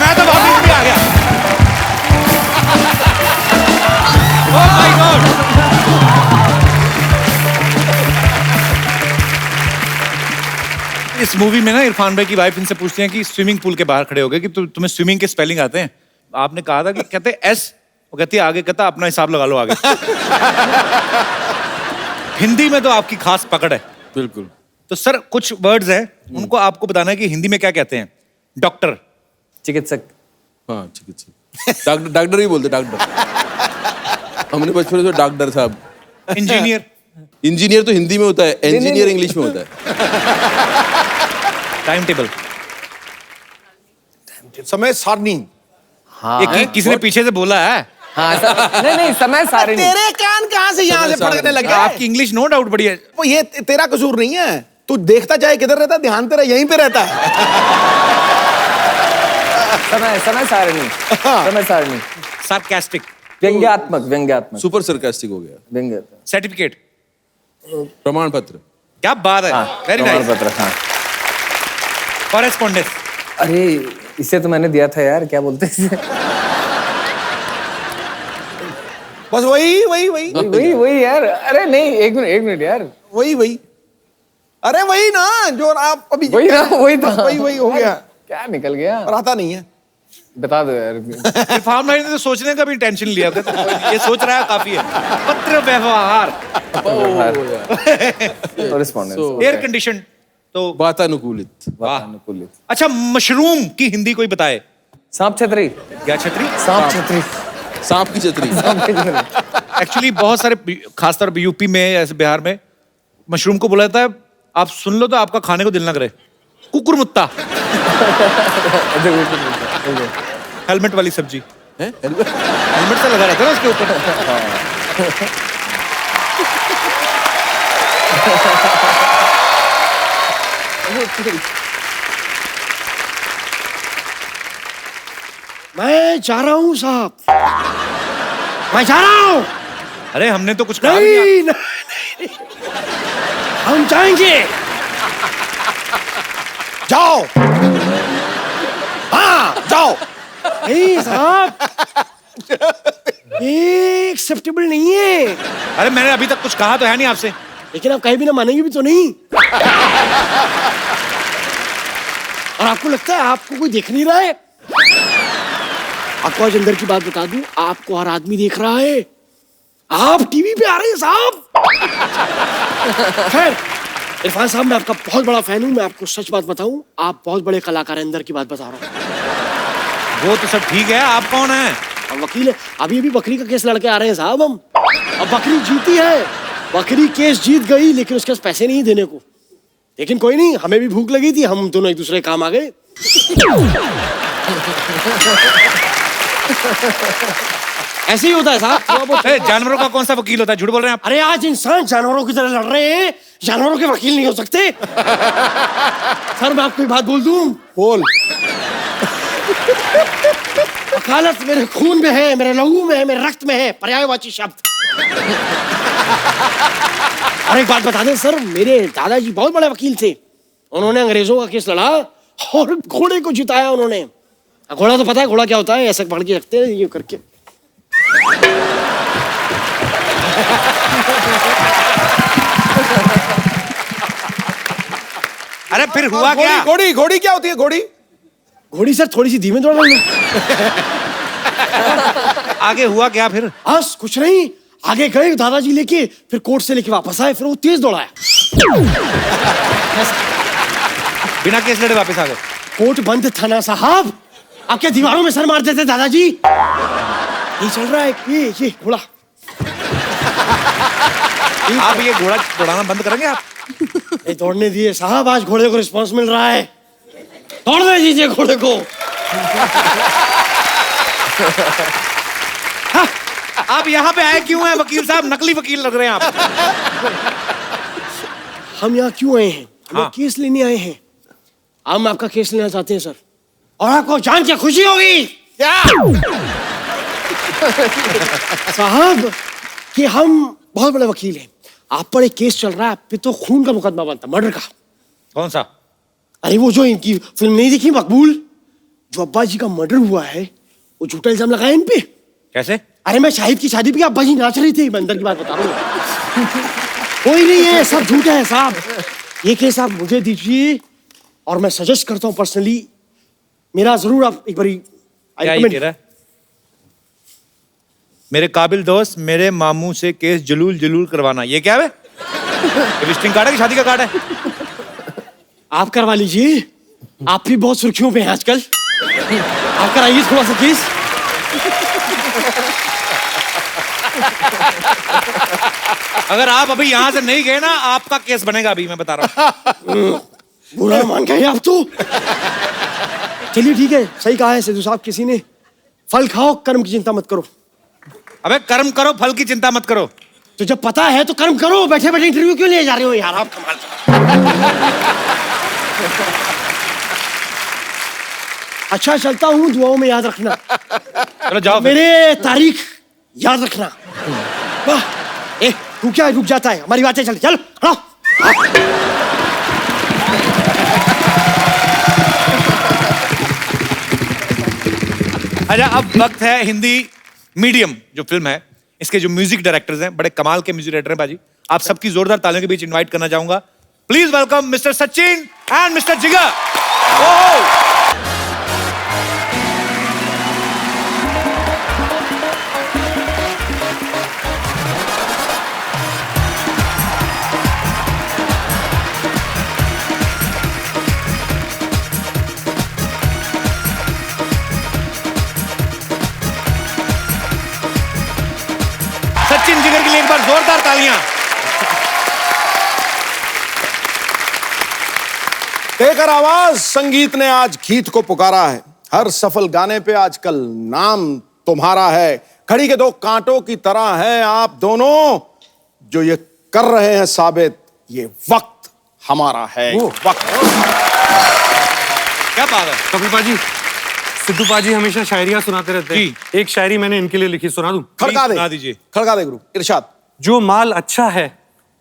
मैं तो वापस भी आ गया। Oh my God. इस मूवी में ना इरफान भाई की वाइफ इनसे पूछती हैं कि स्विमिंग पूल के बाहर खड़े हो गए कि तुम्हें स्विमिंग के स्पेलिंग आते हैं? आपने कहा था कि कहते एस, वो कहती है आगे, कहता अपना हिसाब लगा लो आगे। हिंदी में तो आपकी खास पकड़ है। बिल्कुल। तो सर कुछ वर्ड्स हैं, उनको आपको बताना है कि हिंदी में क्या कहते हैं। डॉक्टर, चिकित्सक। हाँ चिकित्सक। डॉक्टर, डॉक्टर ही बोलते, डॉक्टर। हमने बचपन में डॉक्टर साहब। इंजीनियर, इंजीनियर तो हिंदी में होता है, इंजीनियर इंग्लिश में होता है। टाइम टेबल, समय सारणी। हाँ ये किसी ने पीछे से बोला है। हाँ नहीं समय सारणी। तेरे कान कहाँ से यहाँ से फड़कने लग गया? आपकी इंग्लिश नो डाउट बढ़िया है। वो ये तेरा कसूर नहीं है, तू देखता चाहे किधर रहता, ध्यान तेरा यहीं पे रहता है। समय सारणी। समय सारणी। सार्कास्टिक, व्यंग्यात्मक। व्यंग्यात्मक। सुपर सरकास्टिक हो गया। व्यंग्यात्मक। सर्टिफिकेट, प्रमाण पत्र। क्या बात है, वेरी नाइस। पत्र। हाँ। कॉरेस्पॉन्डेंस, अरे इसे तो मैंने दिया था यार, क्या बोलते हैं इसे? बस वही वही यार। अरे नहीं, एक मिनट यार। वही अरे वही ना जो आप अभी वही ना, वही था। वही हो गया। क्या निकल गया? और आता नहीं है। बता दो यार। इरफान भाई ने तो सोचने का भी टेंशन लिया था, तो ये सोच रहा है काफी है। पत्र व्यवहार, कॉरेस्पॉन्डेंस। एयर कंडीशन, तो वातानुकूलित। वातानुकूलित। अच्छा मशरूम की हिंदी कोई बताए? सांप छतरी। क्या छतरी? सांप छतरी। सांप की छतरी। एक्चुअली बहुत सारे खासतौर पर यूपी में ऐसे बिहार में मशरूम को बोला जाता है, आप सुन लो तो आपका खाने को दिल ना करे, कुकुरमुत्ता। हेलमेट वाली सब्जी है, हेलमेट से लगा रहता है ना उसके ऊपर। मैं जा रहा हूँ साहब, मैं जा रहा हूँ। अरे हमने तो कुछ कहा नहीं। हम जाएंगे। जाओ। हाँ जाओ। नहीं साहब, ये एक्सेप्टेबल नहीं है। अरे मैंने अभी तक कुछ कहा तो है नहीं आपसे। लेकिन आप कहीं भी ना मानेंगे भी तो नहीं। और आपको लगता है आपको कोई देख नहीं रहा है? आपको आज अंदर की बात बता दूं, आपको हर आदमी देख रहा है। आप टीवी पे आ रहे हैं साहब। खैर इरफान साहब, मैं आपका बहुत बड़ा फैन हूं। मैं आपको सच बात बताऊं, आप बहुत बड़े कलाकार हैं। अंदर की बात बता रहा हूं। वो तो सब ठीक है, आप कौन है? हम वकील है। अभी बकरी का केस लड़के आ रहे हैं साहब हम। अब बकरी जीती है, बकरी केस जीत गई, लेकिन उसके पास पैसे नहीं देने को। लेकिन कोई नहीं, हमें भी भूख लगी थी, हम दोनों एक दूसरे काम आ गए। ऐसे ही होता है साहब। जानवरों का कौन सा वकील होता है? झूठ बोल रहे हैं आप। अरे आज इंसान जानवरों की तरह लड़ रहे हैं, जानवरों के वकील नहीं हो सकते। सर मैं आपको एक बात बोल दूं। बोल। वकालत मेरे खून में है, मेरे लहू में है, मेरे रक्त में है, पर्यायवाची शब्द। और एक बात बता दें सर, मेरे दादाजी बहुत बड़े वकील थे। उन्होंने अंग्रेजों का केस लड़ा और घोड़े को जिताया उन्होंने। घोड़ा तो पता है घोड़ा क्या होता है, ऐसे पकड़ के रखते हैं ये करके। अरे फिर हुआ क्या? घोड़ी घोड़ी क्या होती है? घोड़ी घोड़ी सर थोड़ी सी धीमे दौड़ लो। आगे हुआ क्या फिर? बस कुछ नहीं, आगे गए दादाजी लेके, फिर कोर्ट से लेके वापस आए, फिर वो तेज दौड़ाया। बिना केस लड़े वापस आ गए? कोर्ट बंद था ना साहब, आपके दीवारों में सर मारते थे दादाजी। ये चल रहा है ये घोड़ा। आप ये घोड़ा दौड़ाना बंद करेंगे आप? ये दौड़ने दिए साहब, आज घोड़े को रिस्पांस मिल रहा है। दौड़ने दीजिए घोड़े को। हाँ, आप यहाँ पे आए क्यों हैं वकील साहब? नकली वकील लग रहे हैं आप। हम यहाँ क्यों आए हैं? हम हाँ। केस लेने आए हैं। हम आपका केस लेना चाहते हैं सर, और आपको जान के खुशी होगी क्या साहब कि हम बहुत बड़े वकील हैं। आप पर एक केस चल रहा है, आप पे तो खून का मुकदमा बनता, मर्डर का। कौन सा? अरे वो जो इनकी फिल्म नहीं देखी मकबूल, जो अब्बा जी का मर्डर हुआ है, वो झूठा इल्जाम लगाया इन पे। कैसे? अरे मैं शाहिद की शादी पे अब्बा जी नाच रही थी, मैं अंदर की बात बता रहा हूँ। कोई नहीं है, सब झूठा है साहब। ये केस आप मुझे दीजिए और मैं सजेस्ट करता हूँ पर्सनली, मेरा जरूर आप एक बारी। क्या ये कह रहा है? मेरे काबिल दोस्त मेरे मामू से केस जलूल करवाना, ये क्या है? विजिटिंग कार्ड है कि शादी का कार्ड है? आप करवा लीजिए, आप भी बहुत सुर्खियों पे हैं आजकल। आप कराइए थोड़ा सा केस। अगर आप अभी यहाँ से नहीं गए ना, आपका केस बनेगा अभी, मैं बता रहा हूँ। बुरा मान गए आप तो। चलिए ठीक है, सही कहा है सिद्धू साहब किसी ने, फल खाओ कर्म की चिंता मत करो। अबे कर्म करो, फल की चिंता मत करो। तो जब पता है तो कर्म करो, बैठे बैठे इंटरव्यू क्यों ले जा रहे हो यार आप? कमाल। अच्छा चलता हूँ, दुआओं में याद रखना। चलो जाओ। मेरे तारीख याद रखना। वाह, तू क्या रुक जाता है, हमारी बातें चल चल। अच्छा, अब वक्त है हिंदी मीडियम जो फिल्म है, इसके जो म्यूजिक डायरेक्टर्स हैं, बड़े कमाल के म्यूजिक डायरेक्टर हैं बाजी। आप सबकी जोरदार तालियों के बीच इनवाइट करना चाहूंगा। Please welcome mister Sachin and mister जिगर। सचिन जिगर के लिए एक बार जोरदार तालियां। देकर आवाज, संगीत ने आज गीत को पुकारा है। हर सफल गाने पे आजकल नाम तुम्हारा है। घड़ी के दो कांटों की तरह है आप दोनों, जो ये कर रहे हैं साबित, ये वक्त हमारा है। वक्त। क्या बात है कपिल पाजी, सिद्धू पाजी हमेशा शायरियां सुनाते रहते हैं। एक शायरी मैंने इनके लिए लिखी, सुना दूं? खड़का सुना दे दीजिए। खड़का दे गुरु, इरशाद। जो माल अच्छा है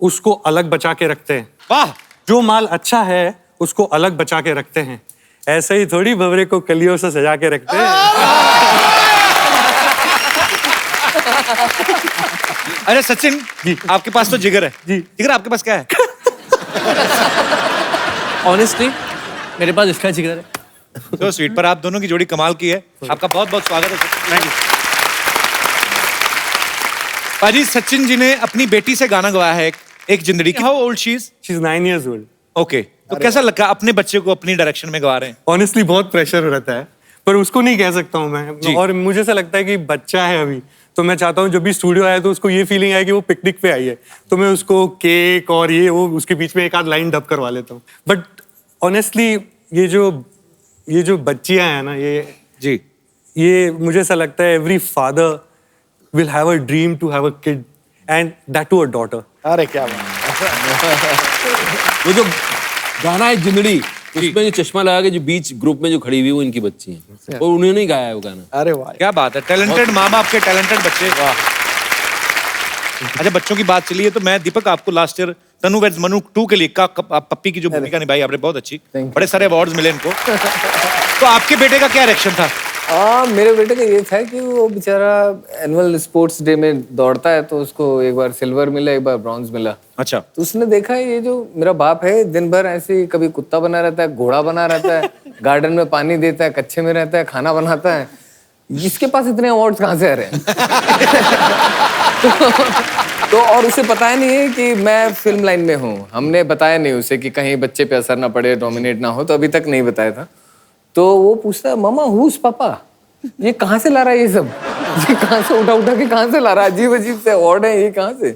उसको अलग बचा के रखते हैं। वाह। जो माल अच्छा है उसको अलग बचा के रखते हैं, ऐसे ही थोड़ी भंवरे को कलियों से सजा के रखते हैं। अरे सचिन जी, आपके पास तो जिगर है जी। जिगर आपके पास क्या है? ऑनेस्टली मेरे पास इसका जिगर है। तो स्वीट, पर आप दोनों की जोड़ी कमाल की है। आपका बहुत बहुत स्वागत है। थैंक यू पाजी। सचिन जी ने अपनी बेटी से गाना गवाया है, एक जिंदड़ी। How old she is? She is 9 years old। Okay, तो कैसा लगा अपने बच्चे को अपनी डायरेक्शन में गवा रहे हैं? ऑनेस्टली बहुत प्रेशर रहता है, पर उसको नहीं कह सकता हूँ मैं। और मुझे ऐसा लगता है कि बच्चा है अभी, तो मैं चाहता हूँ जब भी स्टूडियो आया तो उसको ये फीलिंग आए कि वो पिकनिक पे आई है, तो मैं उसको केक और ये वो उसके बीच में एक आध लाइन डब करवा लेता हूँ। बट ऑनेस्टली ये जो बच्चियां हैं ना, ये मुझे ऐसा लगता है every father will have a dream to have a kid and that too a daughter. अरे क्या बात। वो जो गाना है जिंदड़ी, उसमें जो चश्मा लगा के जो बीच ग्रुप में जो खड़ी हुई वो इनकी बच्ची है, और उन्होंने ही गाया है वो गाना। अरे वाह, क्या बात है। टैलेंटेड माँ बाप के टैलेंटेड बच्चे। अच्छा, बच्चों की बात चली है तो मैं दीपक आपको लास्ट ईयर तनु वेड्स मनु 2 के लिए पप्पी की जो भूमिका निभाई आपने, बहुत अच्छी, बड़े सारे अवार्ड्स मिले इनको। तो आपके बेटे का क्या रिएक्शन था? मेरे बेटे का ये था कि वो बेचारा एनुअल स्पोर्ट्स डे में दौड़ता है तो उसको एक बार सिल्वर मिला, एक बार ब्रॉन्ज मिला। अच्छा। तो उसने देखा ये जो मेरा बाप है दिन भर ऐसे ही कभी कुत्ता बना रहता है, घोड़ा बना रहता है, गार्डन में पानी देता है, कच्चे में रहता है, खाना बनाता है, इसके पास इतने अवार्ड्स कहाँ से आ रहे हैं? तो और उसे पता ही नहीं है कि मैं फिल्म लाइन में हूँ। हमने बताया नहीं उसे कि कहीं बच्चे पे असर ना पड़े, डोमिनेट ना हो, तो अभी तक नहीं बताया था। तो वो पूछता है, मामा हुज पापा, ये कहाँ से ला रहा है ये सब? ये कहाँ से उठा के कहाँ से ला रहा है? अजीब अजीब से अवार्ड है ये कहाँ से?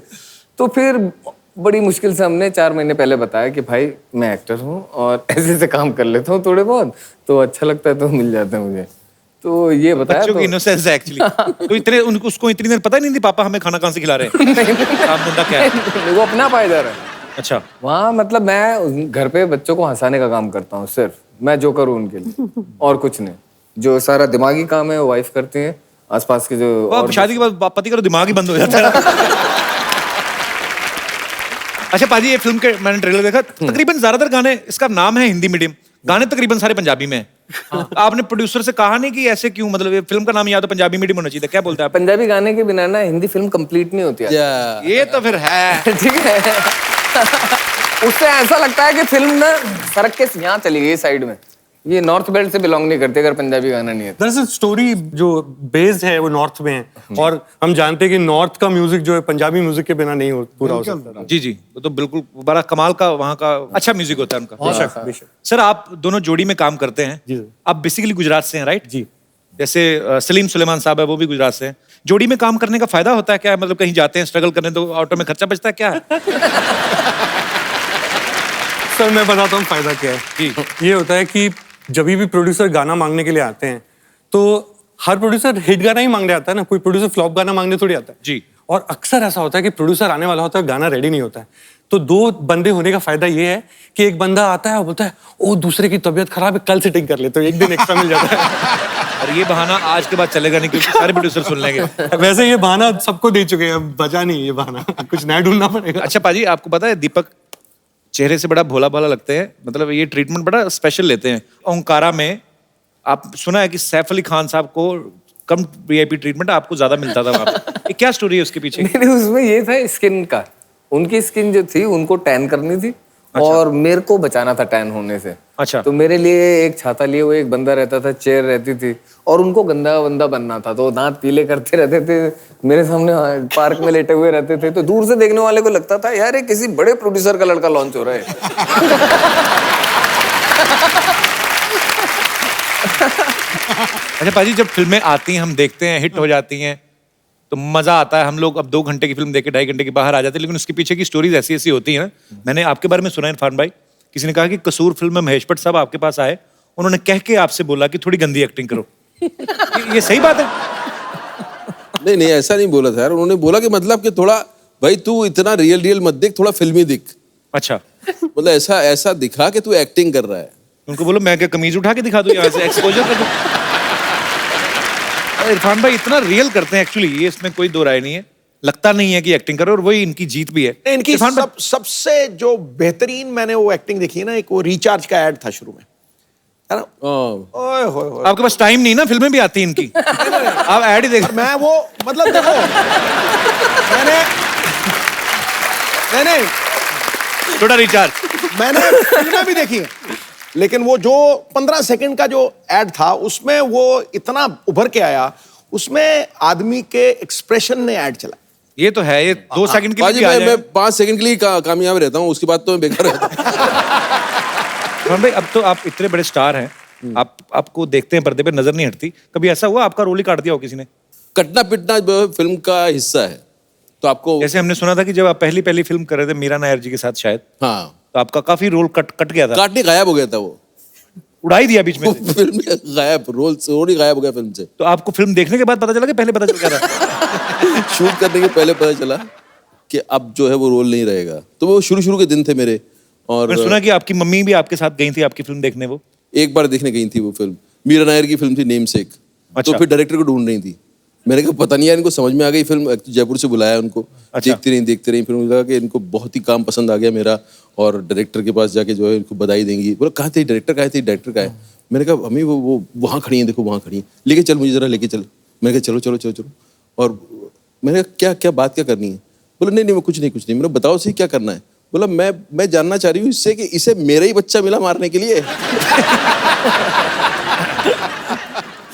तो फिर बड़ी मुश्किल से हमने 4 महीने पहले बताया कि भाई मैं एक्टर हूँ और ऐसे ऐसे काम कर लेता हूँ थोड़े बहुत, तो अच्छा लगता है तो मिल जाता है मुझे। तो ये बताया। बच्चों की इनोसेंस है एक्चुअली। तो इतने उसको इतनी देर पता ही नहीं थी पापा हमें खाना कहाँ से खिला रहे हैं। काम धंधा क्या है? वो अपना पाया जा रहा है। अच्छा। वहाँ मतलब मैं घर पे बच्चों को हंसाने का काम करता हूँ, सिर्फ मैं जो करूँ उनके लिए और कुछ नहीं। जो सारा दिमागी काम है वो वाइफ करती है, आसपास के जो और शादी के बाद पति का तो दिमाग ही बंद हो जाता है। अच्छा पाजी, ये फिल्म के मैंने ट्रेलर देखा, तकरीबन ज्यादातर गाने, इसका नाम है हिंदी मीडियम, गाने तकरीबन सारे पंजाबी में हैं। आपने प्रोड्यूसर से कहा नहीं कि ऐसे क्यों, मतलब ये फिल्म का नाम या तो पंजाबी मीडियम होना चाहिए, क्या बोलते हैं आप? पंजाबी गाने के बिना ना हिंदी फिल्म कंप्लीट नहीं होती Yeah. ये तो फिर है। ठीक है। उससे ऐसा लगता है कि फिल्म ना सड़क के यहाँ चली गई साइड में, ये नॉर्थ बेल्ट से बिलोंग नहीं करती अगर पंजाबी गाना नहीं है। दरअसल स्टोरी जो बेस्ड है वो नॉर्थ में है और हम जानते हैं कि नॉर्थ का म्यूजिक जो है पंजाबी म्यूजिक के बिना नहीं पूरा हो सकता। जी जी, वो तो बिल्कुल बड़ा कमाल का वहाँ का अच्छा म्यूजिक होता है उनका। सर आप दोनों जोड़ी में काम करते हैं, आप बेसिकली गुजरात से हैं राइट? जी। जैसे सलीम सुलेमान साहब है वो भी गुजरात से हैं। जोड़ी में काम करने का फायदा होता है क्या? मतलब कहीं जाते हैं स्ट्रगल करने तो ऑटो में खर्चा बचता है क्या? सर मैं बताता हूँ फायदा क्या है। जी। ये होता है कि जब भी प्रोड्यूसर गाना मांगने के लिए आते हैं तो हर प्रोड्यूसर हिट गाना ही मांगने आता है ना, कोई प्रोड्यूसर फ्लॉप गाना मांगने थोड़ी आता है। जी। और अक्सर ऐसा होता है कि प्रोड्यूसर आने वाला होता है, गाना रेडी नहीं होता है, तो 2 बंदे होने का फायदा ये है कि एक बंदा आता है और बोलता है ओ दूसरे की तबीयत खराब है, कल सेटिंग कर लेते हो, 1 दिन एक्स्ट्रा मिल जाता है। और ये बहाना आज के बाद चलेगा नहीं क्योंकि सारे प्रोड्यूसर सुन लेंगे। वैसे ये बहाना सबको दे चुके हैं, अब बचा नहीं ये बहाना, कुछ नया ढूंढना पड़ेगा। अच्छा पाजी, आपको पता है दीपक चेहरे से बड़ा भोला भाला लगते हैं, मतलब ये ट्रीटमेंट बड़ा स्पेशल लेते हैं। ओंकारा में आप सुना है कि सैफ अली खान साहब को कम वीआईपी ट्रीटमेंट आपको ज्यादा मिलता था वहाँ पे, ये क्या स्टोरी है उसके पीछे? नहीं, उसमें ये था स्किन का, उनकी स्किन जो थी उनको टैन करनी थी। अच्छा। और मेरे को बचाना था टैन होने से। अच्छा। तो मेरे लिए एक छाता लिए हुए एक बंदा रहता था, चेयर रहती थी, और उनको गंदा बंदा बनना था, तो दांत पीले करते रहते थे, मेरे सामने पार्क में लेटे हुए रहते थे, तो दूर से देखने वाले को लगता था यार ये किसी बड़े प्रोड्यूसर का लड़का लॉन्च हो रहा है। अच्छा पाजी, जब फिल्में आती हैं हम देखते हैं, हिट हो जाती हैं तो मजा आता है, हम लोग अब 2 घंटे की फिल्म देख के 2.5 घंटे के बाहर आ जाते हैं, लेकिन उसके पीछे की स्टोरीज ऐसी ऐसी होती है ना। मैंने आपके बारे में सुना है इरफान भाई, किसी ने कहा कि कसूर फिल्म में महेश भट्ट साहब आपके पास आए, उन्होंने कह के आपसे बोला कि थोड़ी गंदी एक्टिंग करो। ये सही बात है? नहीं नहीं, ऐसा नहीं बोला था यार, उन्होंने बोला कि मतलब कि थोड़ा भाई तू इतना रियल मत दिख, थोड़ा फिल्मी दिख। अच्छा। मतलब ऐसा दिखा कि तू एक्टिंग कर रहा है। उनको बोलो मैं क्या कमीज उठा के दिखा दूं यहाँ से, एक्सपोजर कर दूं। इरफान भाई इतना रियल करते हैं एक्चुअली, ये इसमें कोई दो राय नहीं है, लगता नहीं है कि एक्टिंग करो, और वही इनकी जीत भी है। इनकी सबसे जो बेहतरीन मैंने वो एक्टिंग देखी है ना, एक वो रिचार्ज का ऐड था शुरू में, है ना? ओए होए, आपके पास टाइम नहीं ना, फिल्में भी आती हैं इनकी, आप ऐड ही देख। मैं वो मतलब देखो मैंने थोड़ा रिचार्ज, मैंने फिल्में भी देखी है, लेकिन वो जो 15 सेकंड का जो ऐड था उसमें वो इतना उभर के आया, उसमें आदमी के एक्सप्रेशन ने ऐड चला। ये तो है, ये 2 सेकंड के लिए मैं 5 सेकंड के लिए कामयाब रहता हूँ, उसके बाद तो मैं बेकार रहता हूँ। भाई अब तो आप इतने बड़े स्टार हैं, आपको देखते हैं पर्दे पे, नजर नहीं हटती, कभी ऐसा हुआ आपका रोल ही काट दिया हो किसी ने? कटना पिटना फिल्म का हिस्सा है, तो आपको जैसे हमने सुना था कि जब आप पहली फिल्म कर रहे थे मीरा नायर जी के साथ शायद, हाँ, तो आपका काफी रोल कट गया था, काटने गायब हो गया था, वो उड़ाई दिया बीच में से। फिल्म में गायब, रोल ही गायब हो गया फिल्म से। तो आपको फिल्म देखने के बाद पता चला कि पहले पता चल गया था? शूट करने के पहले पता चला कि अब जो है वो रोल नहीं रहेगा, तो वो शुरू के दिन थे मेरे। और मैंने सुना कि आपकी मम्मी भी आपके साथ गई थी आपकी फिल्म देखने, वो एक बार देखने गई थी वो फिल्म, मीरा नायर की फिल्म थी नेम सेक। तो फिर डायरेक्टर को ढूंढ रही थी, मैंने कहा पता नहीं यार इनको समझ में आ गई फिल्म। एक तो जयपुर से बुलाया उनको, देखते रही फिर मुझे लगा कि इनको बहुत ही काम पसंद आ गया मेरा, और डायरेक्टर के पास जाके जो है इनको बधाई देंगी। बोला कहाँ थे डायरेक्टर, डायरेक्टर का है। मैंने कहा अम्मी वो वहाँ खड़ी हैं, देखो वहाँ खड़ी हैं, लेके चल मुझे जरा लेके चल। मैंने कहा चलो चलो चलो चलो। और मैंने कहा क्या क्या बात क्या करनी है? बोला नहीं मैं कुछ नहीं। मैंने बताओ सही क्या करना है? बोला मैं जानना चाह रही हूँ इससे कि इसे मेरा ही बच्चा मिला मारने के लिए।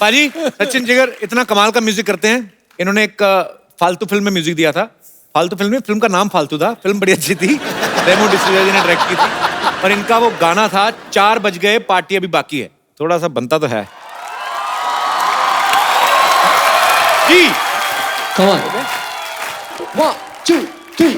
पाजी, सचिन जिगर इतना कमाल का म्यूजिक करते हैं। इन्होंने एक फालतू फिल्म में म्यूजिक दिया था। फालतू फिल्म का नाम फालतू था, फिल्म बड़ी अच्छी थी, रेमो डिसूजा जी ने डायरेक्ट की थी। और इनका वो गाना था 4 बज गए पार्टी अभी बाकी है। थोड़ा सा बनता तो है जी। Come on. 1, 2, 3.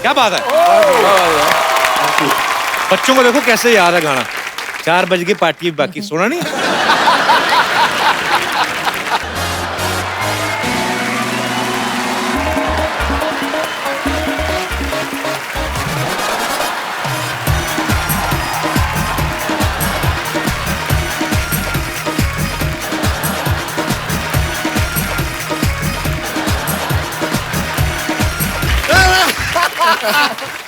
क्या बात है। बच्चों को देखो कैसे याद है गाना। 4 बज गए पार्टी बाकी, सुना नहीं?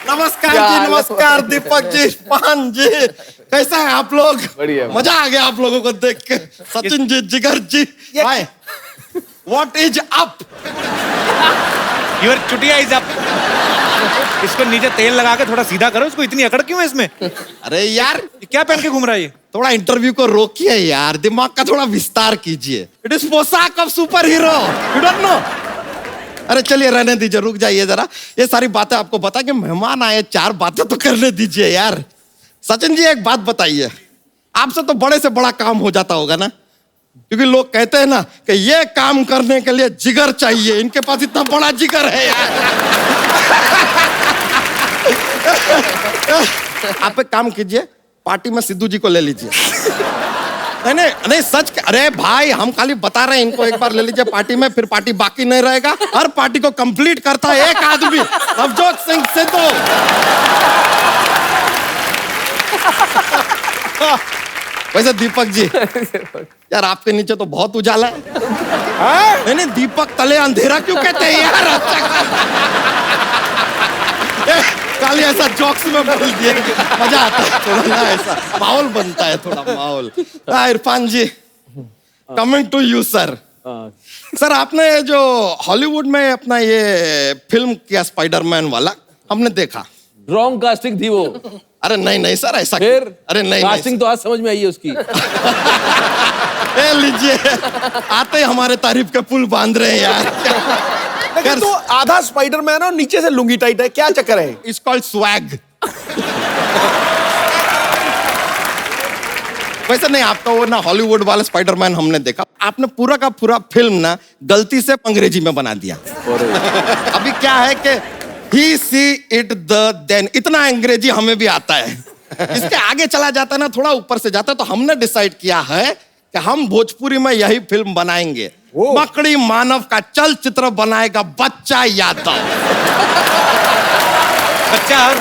नमस्कार जी, नमस्कार दीपक जी, पान जी, कैसा है आप लोग? बढ़िया। मजा आ गया आप लोगों को देख के। Sachin ji, Jigar ji, hi, what is up? Your चुटिया इज अप। इसको नीचे तेल लगा के थोड़ा सीधा करो, इसको इतनी अकड़ क्यों है इसमें? अरे यार, क्या पहन के घूम रहा है ये? थोड़ा इंटरव्यू को रोकिए यार, दिमाग का थोड़ा विस्तार कीजिए। इट इज पोशाक of super hero, you don't know? अरे चलिए रहने दीजिए, रुक जाइए जरा। ये सारी बातें आपको बता के मेहमान आए, 4 बातें तो करने दीजिए यार। सचिन जी एक बात बताइए, आपसे तो बड़े से बड़ा काम हो जाता होगा ना? क्योंकि लोग कहते हैं ना कि ये काम करने के लिए जिगर चाहिए, इनके पास इतना बड़ा जिगर है यार। आप एक काम कीजिए, पार्टी में सिद्धू जी को ले लीजिए। नहीं सच। अरे भाई, हम खाली बता रहे हैं इनको, एक बार ले लीजिए पार्टी में, फिर पार्टी बाकी नहीं रहेगा। हर पार्टी को कंप्लीट करता है एक आदमी, नवजोत सिंह सिद्धू। वैसे दीपक जी यार, आपके नीचे तो बहुत उजाला है। नहीं दीपक तले अंधेरा क्यों कहते हैं यार? खाली ऐसा जोक्स में बोल दिए, मजा आता है थोड़ा ना, ऐसा माहौल बनता है, थोड़ा माहौल। Irfan ji, coming to you sir. Sir आपने जो हॉलीवुड में अपना ये फिल्म किया स्पाइडरमैन वाला, हमने देखा। रॉन्ग कास्टिंग थी वो। अरे नहीं सर, ऐसा फिर? अरे नहीं कास्टिंग तो आज समझ में आई है उसकी। लीजिए, आते ही हमारे तारीफ के पुल बांध रहे हैं यार। लेकिन तो आधा स्पाइडरमैन और नीचे से लुंगी टाइट है, क्या चक्कर है? It's called swag. वैसे नहीं, आपका वो ना हॉलीवुड वाला स्पाइडरमैन हमने देखा। आपने पूरा का पूरा फिल्म ना गलती से अंग्रेजी में बना दिया। अभी क्या है कि he see it the then, इतना अंग्रेजी हमें भी आता है। इसके आगे चला जाता है ना, थोड़ा ऊपर से जाता है, तो हमने डिसाइड किया है कि हम भोजपुरी में यही फिल्म बनाएंगे। मकड़ी मानव का चलचित्र बनाएगा बच्चा यादव। बच्चा और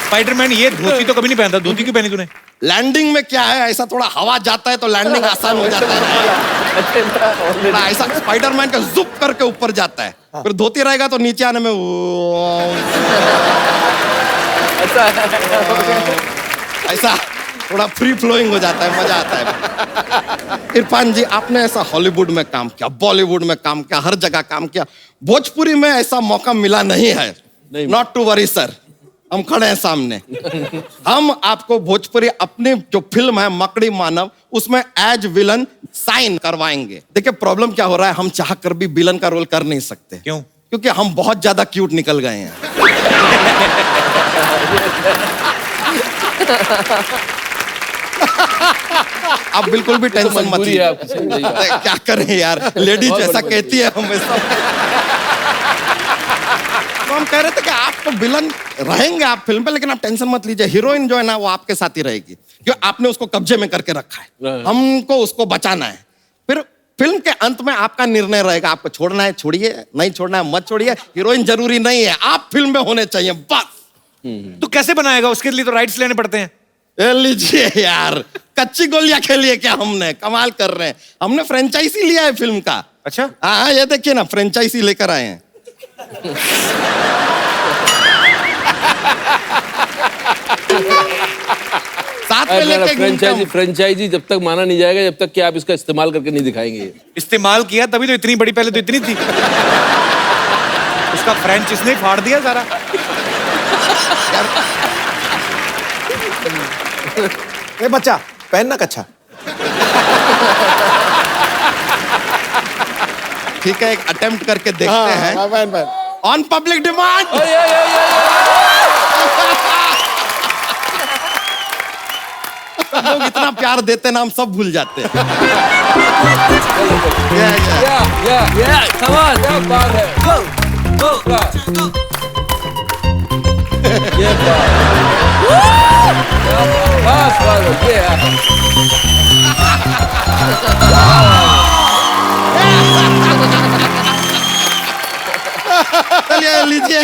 स्पाइडरमैन ये धोती तो कभी नहीं पहनता, धोती क्यों पहनी तूने? लैंडिंग में क्या है, ऐसा थोड़ा हवा जाता है तो लैंडिंग आसान हो जाता है ना, ऐसा स्पाइडरमैन का जुप करके ऊपर जाता है, फिर धोती रहेगा तो नीचे आने में ऐसा थोड़ा फ्री फ्लोइंग हो जाता है, मजा आता है। इरफान जी, आपने ऐसा हॉलीवुड में काम किया, बॉलीवुड में काम किया, हर जगह काम किया, भोजपुरी में ऐसा मौका मिला नहीं है। नॉट टू वरी सर, हम खड़े हैं सामने। हम आपको भोजपुरी अपनी जो फिल्म है मकड़ी मानव, उसमें एज विलन साइन करवाएंगे। देखिए प्रॉब्लम क्या हो रहा है, हम चाह कर भी विलन का रोल कर नहीं सकते। क्यों? क्योंकि हम बहुत ज्यादा क्यूट निकल गए हैं। आप बिल्कुल भी टेंशन मत लीजिए। क्या करें यार, लेडीज ऐसा कहती है हमेशा। तो हम कह रहे थे कि आपको विलन रहेंगे आप फिल्म पे, लेकिन आप टेंशन मत लीजिए। हीरोइन जो है ना वो आपके साथ ही रहेगी, क्योंकि आपने उसको कब्जे में करके रखा है। हमको उसको बचाना है। फिर फिल्म के अंत में आपका निर्णय रहेगा, आपको छोड़ना है छोड़िए, नहीं छोड़ना है मत छोड़िए। हीरोइन जरूरी नहीं है, आप फिल्म में होने चाहिए बस। तो कैसे बनाएगा? उसके लिए तो राइट्स लेने पड़ते हैं। लीजिए यार, कच्ची गोलियां खेली है क्या हमने? कमाल कर रहे हैं। हमने फ्रेंचाइजी लिया है फिल्म का। अच्छा? हाँ, ये देखिए ना, फ्रेंचाइजी लेकर आए हैं। साथ में लेके फ्रेंचाइजी जब तक माना नहीं जाएगा, जब तक कि आप इसका इस्तेमाल करके नहीं दिखाएंगे। इस्तेमाल किया तभी तो इतनी बड़ी, पहले तो इतनी थी। उसका फ्रेंच इसने फाड़ दिया सारा। ए बच्चा, पहनना कच्छा। ठीक है, एक अटेम्प्ट करके देखते हैं। On public demand. लोग इतना प्यार देते ना, हम सब भूल जाते हैं। Come on, क्या बात है? ये चलिए लीजिए,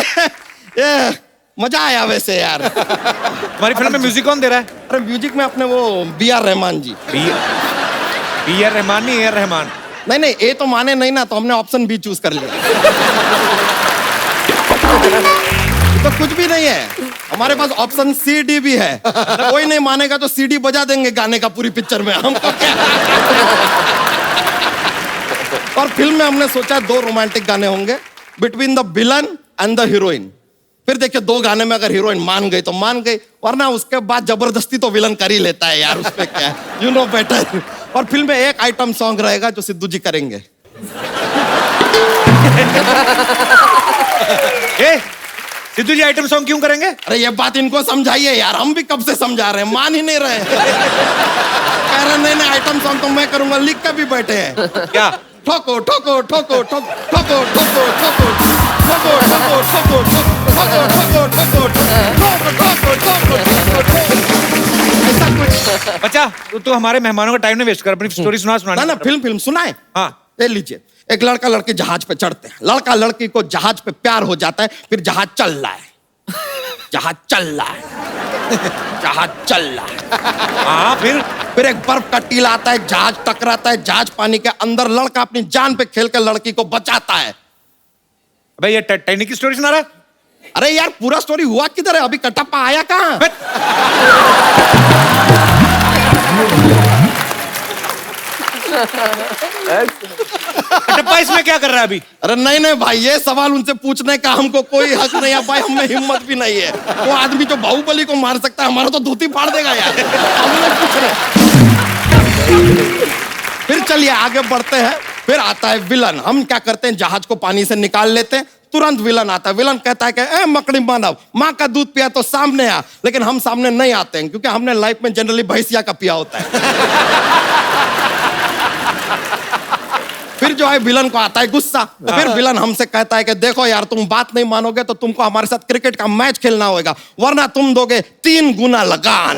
ये मजा आया वैसे यार। हमारी फिल्म में म्यूजिक कौन दे रहा है? अरे म्यूजिक में अपने वो B.R. रहमान जी। B.R. रहमान नहीं, A.R. रहमान। नहीं, ए तो माने नहीं ना, तो हमने ऑप्शन B चूज कर लिया। तो कुछ भी नहीं है, हमारे पास ऑप्शन CD भी है। कोई नहीं मानेगा तो CD बजा देंगे गाने का पूरी पिक्चर में, हमको क्या। और फिल्म में हमने सोचा 2 रोमांटिक गाने होंगे between the villain and the heroine. फिर देखिए 2 गाने में अगर हीरोइन मान गई तो मान गई, वरना उसके बाद जबरदस्ती तो विलन कर ही लेता है यार, उसमें क्या है, यू नो बेटर। और फिल्म में एक आइटम सॉन्ग रहेगा जो सिद्धू जी करेंगे। सिद्धू जी आइटम सॉन्ग क्यों करेंगे? अरे ये बात इनको समझाइए यार, हम भी कब से समझा रहे हैं, मान ही नहीं रहे। कह रहे नहीं आइटम सॉन्ग तो मैं करूंगा, लिख के भी बैठे हैं। क्या? ठोको ठोको ठोको ठोको ठोको ठोको ठोको ठोको ठोको ठोको ठोको ठोको ठोको ठोको। ऐसा कुछ। बच्चा, तो हमारे मेहमानों का टाइम नहीं वेस्ट कर, अपनी स्टोरी सुना। ना फिल्म सुनाए। हाँ, ये लीजिए। एक लड़का लड़की जहाज पे चढ़ते हैं, लड़का लड़की को जहाज पे प्यार हो जाता है, फिर जहाज चल रहा है, जहाज चल रहा है, जहाज चल रहा है। हाँ, फिर एक बर्फ का टीला आता है, जहाज टकराता है, जहाज पानी के अंदर, लड़का अपनी जान पे खेल कर लड़की को बचाता है। भाई ये टाइटैनिक की स्टोरी सुना रहा है? अरे यार पूरा स्टोरी हुआ किधर है? अभी कटप्पा आया कहाँ? कटप्पा इसमें क्या कर रहा है अभी? अरे नहीं भाई, ये सवाल उनसे पूछने का हमको कोई हक नहीं है भाई, हमें हिम्मत भी नहीं है। वो आदमी जो बाहुबली को मार सकता है, हमारा तो धोती फाड़ देगा यार। हमने पूछ रहे। फिर चलिए आगे बढ़ते हैं। फिर आता है विलन। हम क्या करते हैं, जहाज को पानी से निकाल लेते हैं, तुरंत विलन आता है। विलन कहता है कि ए मकड़ी मानव, माँ का दूध पिया तो सामने आ। लेकिन हम सामने नहीं आते हैं, क्योंकि हमने लाइफ में जनरली भैंसिया का पिया होता है। फिर जो है विलन को आता है गुस्सा। फिर विलन हमसे कहता है कि देखो यार, तुम बात नहीं मानोगे तो तुमको हमारे साथ क्रिकेट का मैच खेलना होगा, वरना तुम दोगे 3 गुना लगान।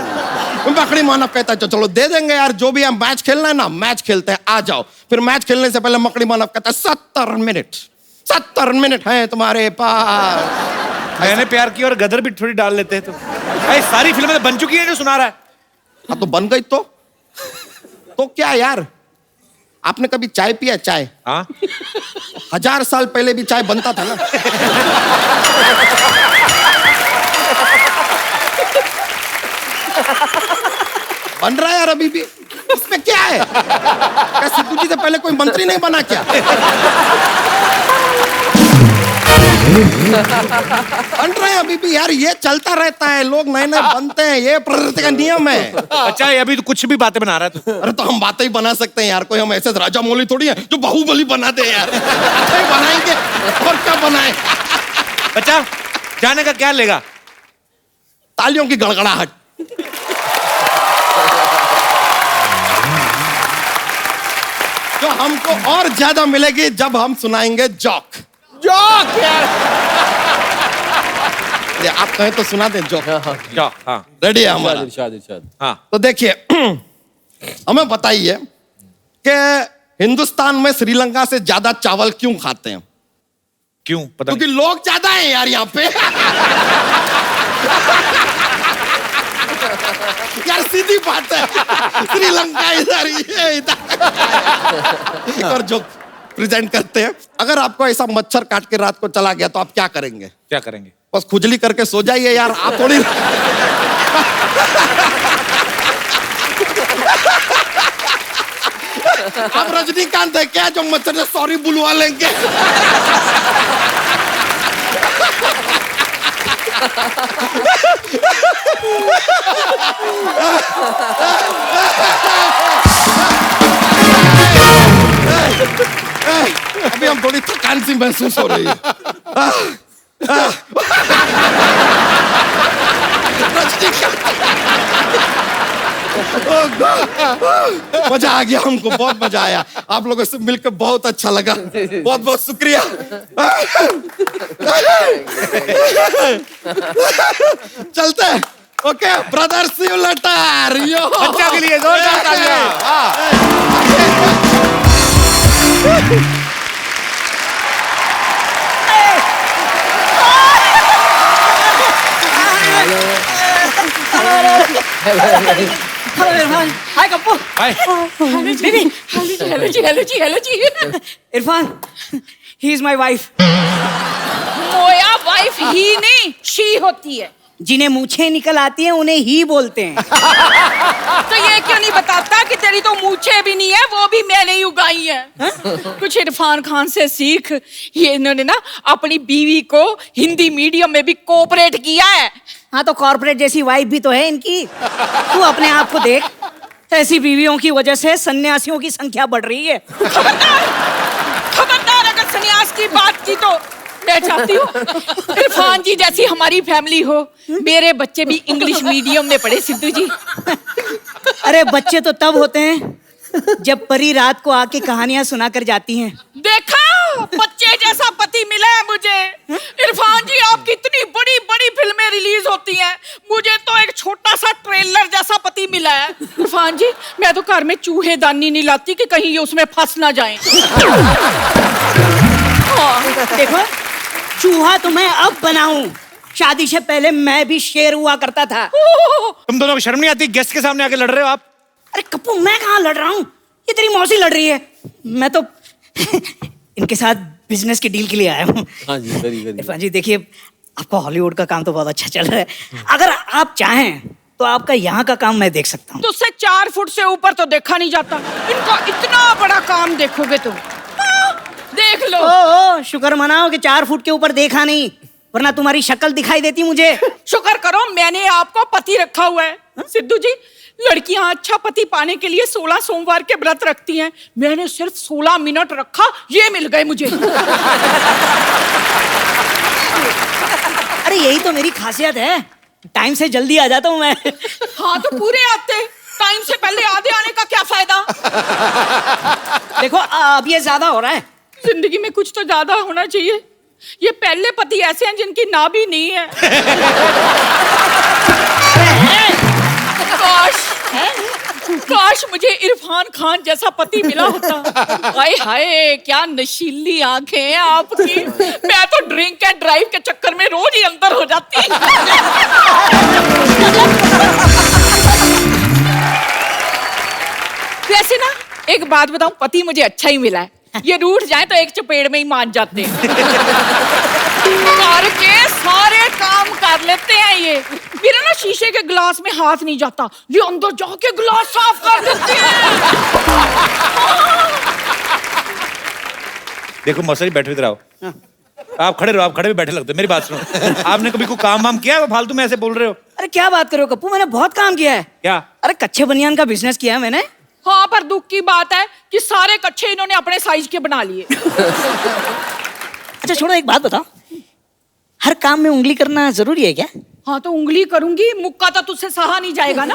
मकड़ी मानव कहता है चलो दे देंगे यार, जो भी है मैच खेलना है ना, मैच खेलते हैं, आ जाओ। फिर मैच खेलने से पहले मकड़ी मानव कहता है 70 मिनट है तुम्हारे पास। मैंने प्यार किया और गदर भी थोड़ी डाल लेते हैं। तो भाई सारी फिल्में बन चुकी हैं जो सुना रहा है। हाँ तो बन गई तो क्या यार, आपने कभी चाय पिया? चाय? हाँ, 1000 साल पहले भी चाय बनता था ना। बन रहा है यार अभी भी, इसमें क्या है? क्या सिद्धू जी से पहले कोई मंत्री नहीं बना क्या? बन रहे हैं अभी भी यार, ये चलता रहता है, लोग नए नए बनते हैं, ये प्रकृति का नियम है। अच्छा, अभी तो कुछ भी बातें बना रहा है तू। अरे तो हम बातें ही बना सकते हैं यार, कोई हम ऐसे राजा मौली थोड़ी है जो बाहुबली बना दे यार। बनाएंगे और क्या बनाए। अच्छा, जाने का क्या लेगा? तालियों की गड़गड़ाहट। जो हमको और ज्यादा मिलेगी जब हम सुनाएंगे जोक। जोक यार। आप कहें तो सुना दें जो जाओ, हाँ रेडी है हमारा। इरशाद हाँ। तो देखिए हमें बताइए कि हिंदुस्तान में श्रीलंका से ज्यादा चावल क्यों खाते हैं? क्यों? पता क्योंकि लोग ज्यादा हैं यार यहाँ पे। यार सीधी बात है, श्रीलंका इधर, ये इधर। और जो प्रेजेंट करते हैं, अगर आपको ऐसा मच्छर काट के रात को चला गया तो आप क्या करेंगे? क्या करेंगे? बस खुजली करके सो जाइए यार, आप थोड़ी। आप रजनीकांत है क्या जो मच्छर से सॉरी बुलवा लेंगे? अभी हम थोड़ी थकान सी महसूस हो रही है। मजा आ गया, हमको बहुत मजा आया, आप लोगों से मिलकर बहुत अच्छा लगा, बहुत बहुत शुक्रिया। चलते हैं, okay brother, see you later. यो बच्चा के लिए जोरदार तालियां। Hello Irfan. Hi Kappu. Hi. Hello ji, hello ji. Irfan, he is my wife. मोया वाइफ ही नहीं, शी होती है। जिन्हें मूछें निकल आती हैं उन्हें ही बोलते हैं। तो ये क्यों नहीं बताता कि तेरी तो मूछें भी नहीं है, वो भी मैंने ही उगाई है? कुछ इरफान खान से सीख। ये इन्होंने ना अपनी बीवी को हिंदी मीडियम में भी कोऑपरेट किया है। हाँ तो कॉर्पोरेट जैसी वाइफ भी तो है इनकी। तू अपने आप को देख, ऐसी बीवियों की वजह से सन्यासियों की संख्या बढ़ रही है। खबरदार अगर सन्यास की बात की तो मैं चाहती हूँ इरफान जी जैसी हमारी फैमिली हो। मेरे बच्चे भी इंग्लिश मीडियम में पढ़े सिद्धू जी। अरे बच्चे तो तब होते हैं जब परी रात को आके कहानियां सुनाकर जाती हैं। देखा, बच्चे जैसा पति मिला है मुझे। इरफान जी आपकी इतनी बड़ी बड़ी फिल्में रिलीज होती हैं, मुझे तो एक छोटा सा ट्रेलर जैसा पति मिला है। इरफान जी मैं तो घर में चूहेदानी नहीं लाती कि कहीं ये उसमें फंस ना जाएं। देखो, चूहा तो मैं अब बनाऊं, शादी से पहले मैं भी शेर हुआ करता था। तुम दोनों को शर्म नहीं आती? गेस्ट के सामने आके लड़ रहे हो आप। अरे कप्पू, मैं कहाँ लड़ रहा हूँ, ये तेरी मौसी लड़ रही है। मैं तो इनके साथ बिजनेस की डील के लिए आया हूँ। हाँ जी, करिए। इरफान जी देखिए, आपका हॉलीवुड का काम तो बहुत अच्छा चल रहा है। अगर आप चाहें तो आपका यहाँ का काम मैं देख सकता हूँ। तो उससे 4 फुट से ऊपर तो देखा नहीं जाता। इनका इतना बड़ा काम देखोगे तुम, देख लो। ओ, शुक्र मनाओ कि 4 फुट के ऊपर देखा नहीं, वरना तुम्हारी शक्ल दिखाई देती मुझे। शुक्र करो मैंने आपको पति रखा हुआ है। सिद्धू जी, लड़कियां अच्छा पति पाने के लिए 16 सोमवार के व्रत रखती हैं। मैंने सिर्फ 16 मिनट रखा, ये मिल गए मुझे। अरे यही तो मेरी खासियत है, टाइम से जल्दी आ जाता हूँ मैं। हाँ तो पूरे आते, टाइम से पहले आधे आने का क्या फायदा? देखो अब ये ज्यादा हो रहा है। जिंदगी में कुछ तो ज्यादा होना चाहिए। ये पहले पति ऐसे हैं जिनकी नाभि नहीं है। काश मुझे इरफान खान जैसा पति मिला होता। हाय हाय क्या नशीली आंखें हैं आपकी। मैं तो ड्रिंक एंड ड्राइव के चक्कर में रोज ही अंदर हो जाती। वैसे ना एक बात बताऊं, पति मुझे अच्छा ही मिला है। ये रूठ जाए तो एक चपेड़ में ही मान जाते हैं। घर के सारे काम कर लेते हैं ये। मेरा ना शीशे के गिलास में हाथ नहीं जाता, ये अंदर जाके गिलास साफ कर देते हैं। देखो मौसा बैठे इधर आओ। आप खड़े रहो, आप खड़े भी बैठे लगते हो। मेरी बात सुनो, आपने कभी कोई काम वाम किया है? फालतू में ऐसे बोल रहे हो। अरे क्या बात करो कप्पू, मैंने बहुत काम किया है। क्या? अरे कच्चे बनियान का बिजनेस किया है मैंने। हाँ पर दुख की बात है कि सारे कच्चे इन्होंने अपने साइज के बना लिए। अच्छा छोड़ो, एक बात बताओ, हर काम में उंगली करना जरूरी है क्या? हाँ तो उंगली करूंगी, मुक्का तो तुझसे सहा नहीं जाएगा ना।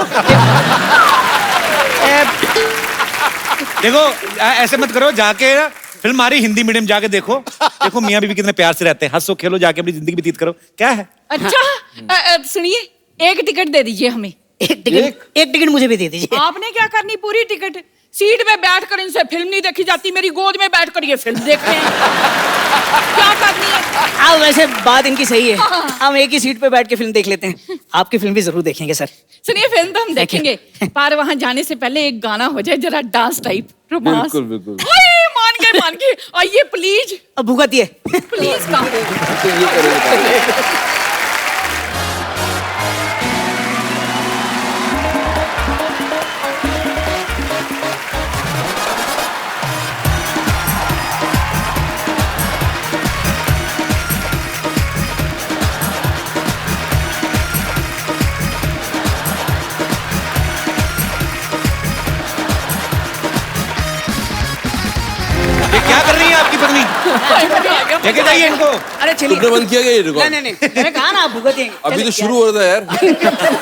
देखो ऐसे मत करो, जाके फिल्म आ रही हिंदी मीडियम, जाके देखो। देखो मियाँ बीवी कितने प्यार से रहते हैं, हंसो खेलो, जाके अपनी जिंदगी व्यतीत करो। क्या है? अच्छा सुनिए, एक टिकट दे दीजिए हमें। एक टिकट मुझे भी दे दीजिए। आपने क्या करनी, पूरी टिकट। सीट में बैठकर इनसे फिल्म नहीं देखी जाती, मेरी गोद में बैठकर ये फिल्म देख रहे हैं। क्या करनी है? हाँ वैसे बात इनकी सही है, हम एक ही सीट पे बैठ के फिल्म देख लेते हैं। आपकी फिल्म भी जरूर देखेंगे सर। सुनिए, फिल्म तो हम देखेंगे, पर वहां जाने से पहले एक गाना हो जाए, जरा डांस टाइप, रोमांस। बिल्कुल बिल्कुल। मान गए आइए प्लीज। अब भुगतिए प्लीज कम। ये क्या कर रही है आपकी पत्नी? लेके जाइए इनको। अरे चलिए। तुमने बंद किया क्या ये रिकॉर्ड? नहीं नहीं, मैंने कहा ना आप भुगतिए। अभी तो शुरू हो रहा था यार।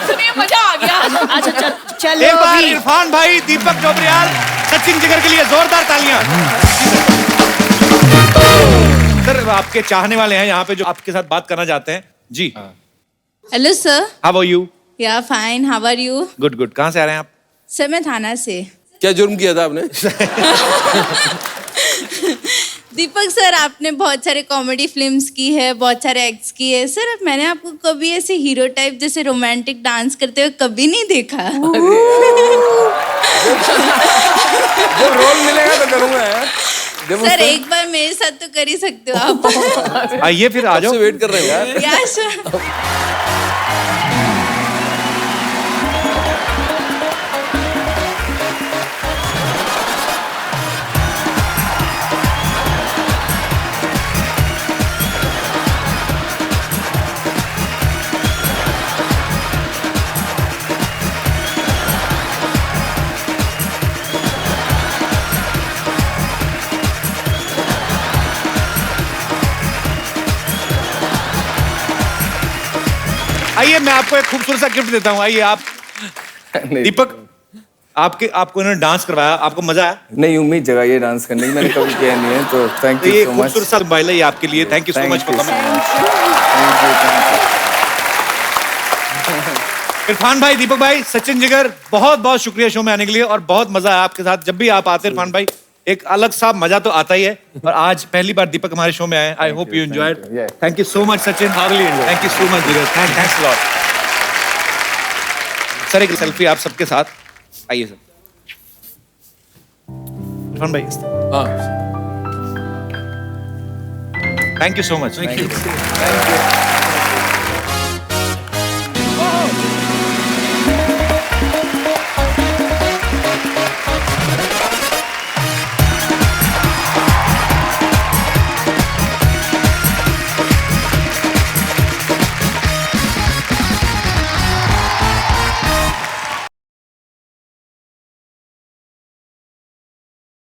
सुनिए, मजा आ गया। अच्छा चलो। एक बार इरफान भाई, दीपक चोपड़ियाल, सचिन जिगर के लिए जोरदार तालियां। सर आपके चाहने वाले हैं यहाँ पे जो आपके साथ बात करना चाहते हैं जी। Hello sir. How are you? Yeah fine, how are you? Good good. कहाँ से आ रहे हैं आप? सर मैं थाना से। क्या जुर्म किया था आपने? दीपक सर, आपने बहुत सारे कॉमेडी फिल्म्स की है, बहुत सारे एक्ट्स किए है सर। मैंने आपको कभी ऐसे हीरो टाइप जैसे रोमांटिक डांस करते हुए कभी नहीं देखा। जब रोल मिलेगा तो करूंगा यार। सर एक बार मेरे साथ तो कर ही सकते हो आप। आइए फिर, आ जाओ। वेट कर रहे हो यार। या सर। आइए मैं आपको एक खूबसूरत सा गिफ्ट देता हूँ। आइए आप। दीपक, आपको इन्होंने डांस करवाया, आपको मजा आया? नहीं, उम्मीद जगाइए डांस करने की, मैंने कभी किया नहीं है, तो थैंक यू ये सो मच। खूबसूरत सा मोबाइल है ये आपके लिए। Thank you so much for coming. Irfan भाई, दीपक भाई, सचिन जिगर, बहुत बहुत शुक्रिया शो में आने के लिए, और बहुत मजा आया आपके साथ। जब भी आप आते इरफान भाई, एक अलग सा मजा तो आता ही है, और आज पहली बार दीपक हमारे शो में आए। I hope you enjoyed. Thank you so much Sachin. Thank you so much Jigar. Thanks lot. Sir एक सेल्फी आप सबके साथ। आइए सर। इरफान भाई। Thank you so much. Thank you.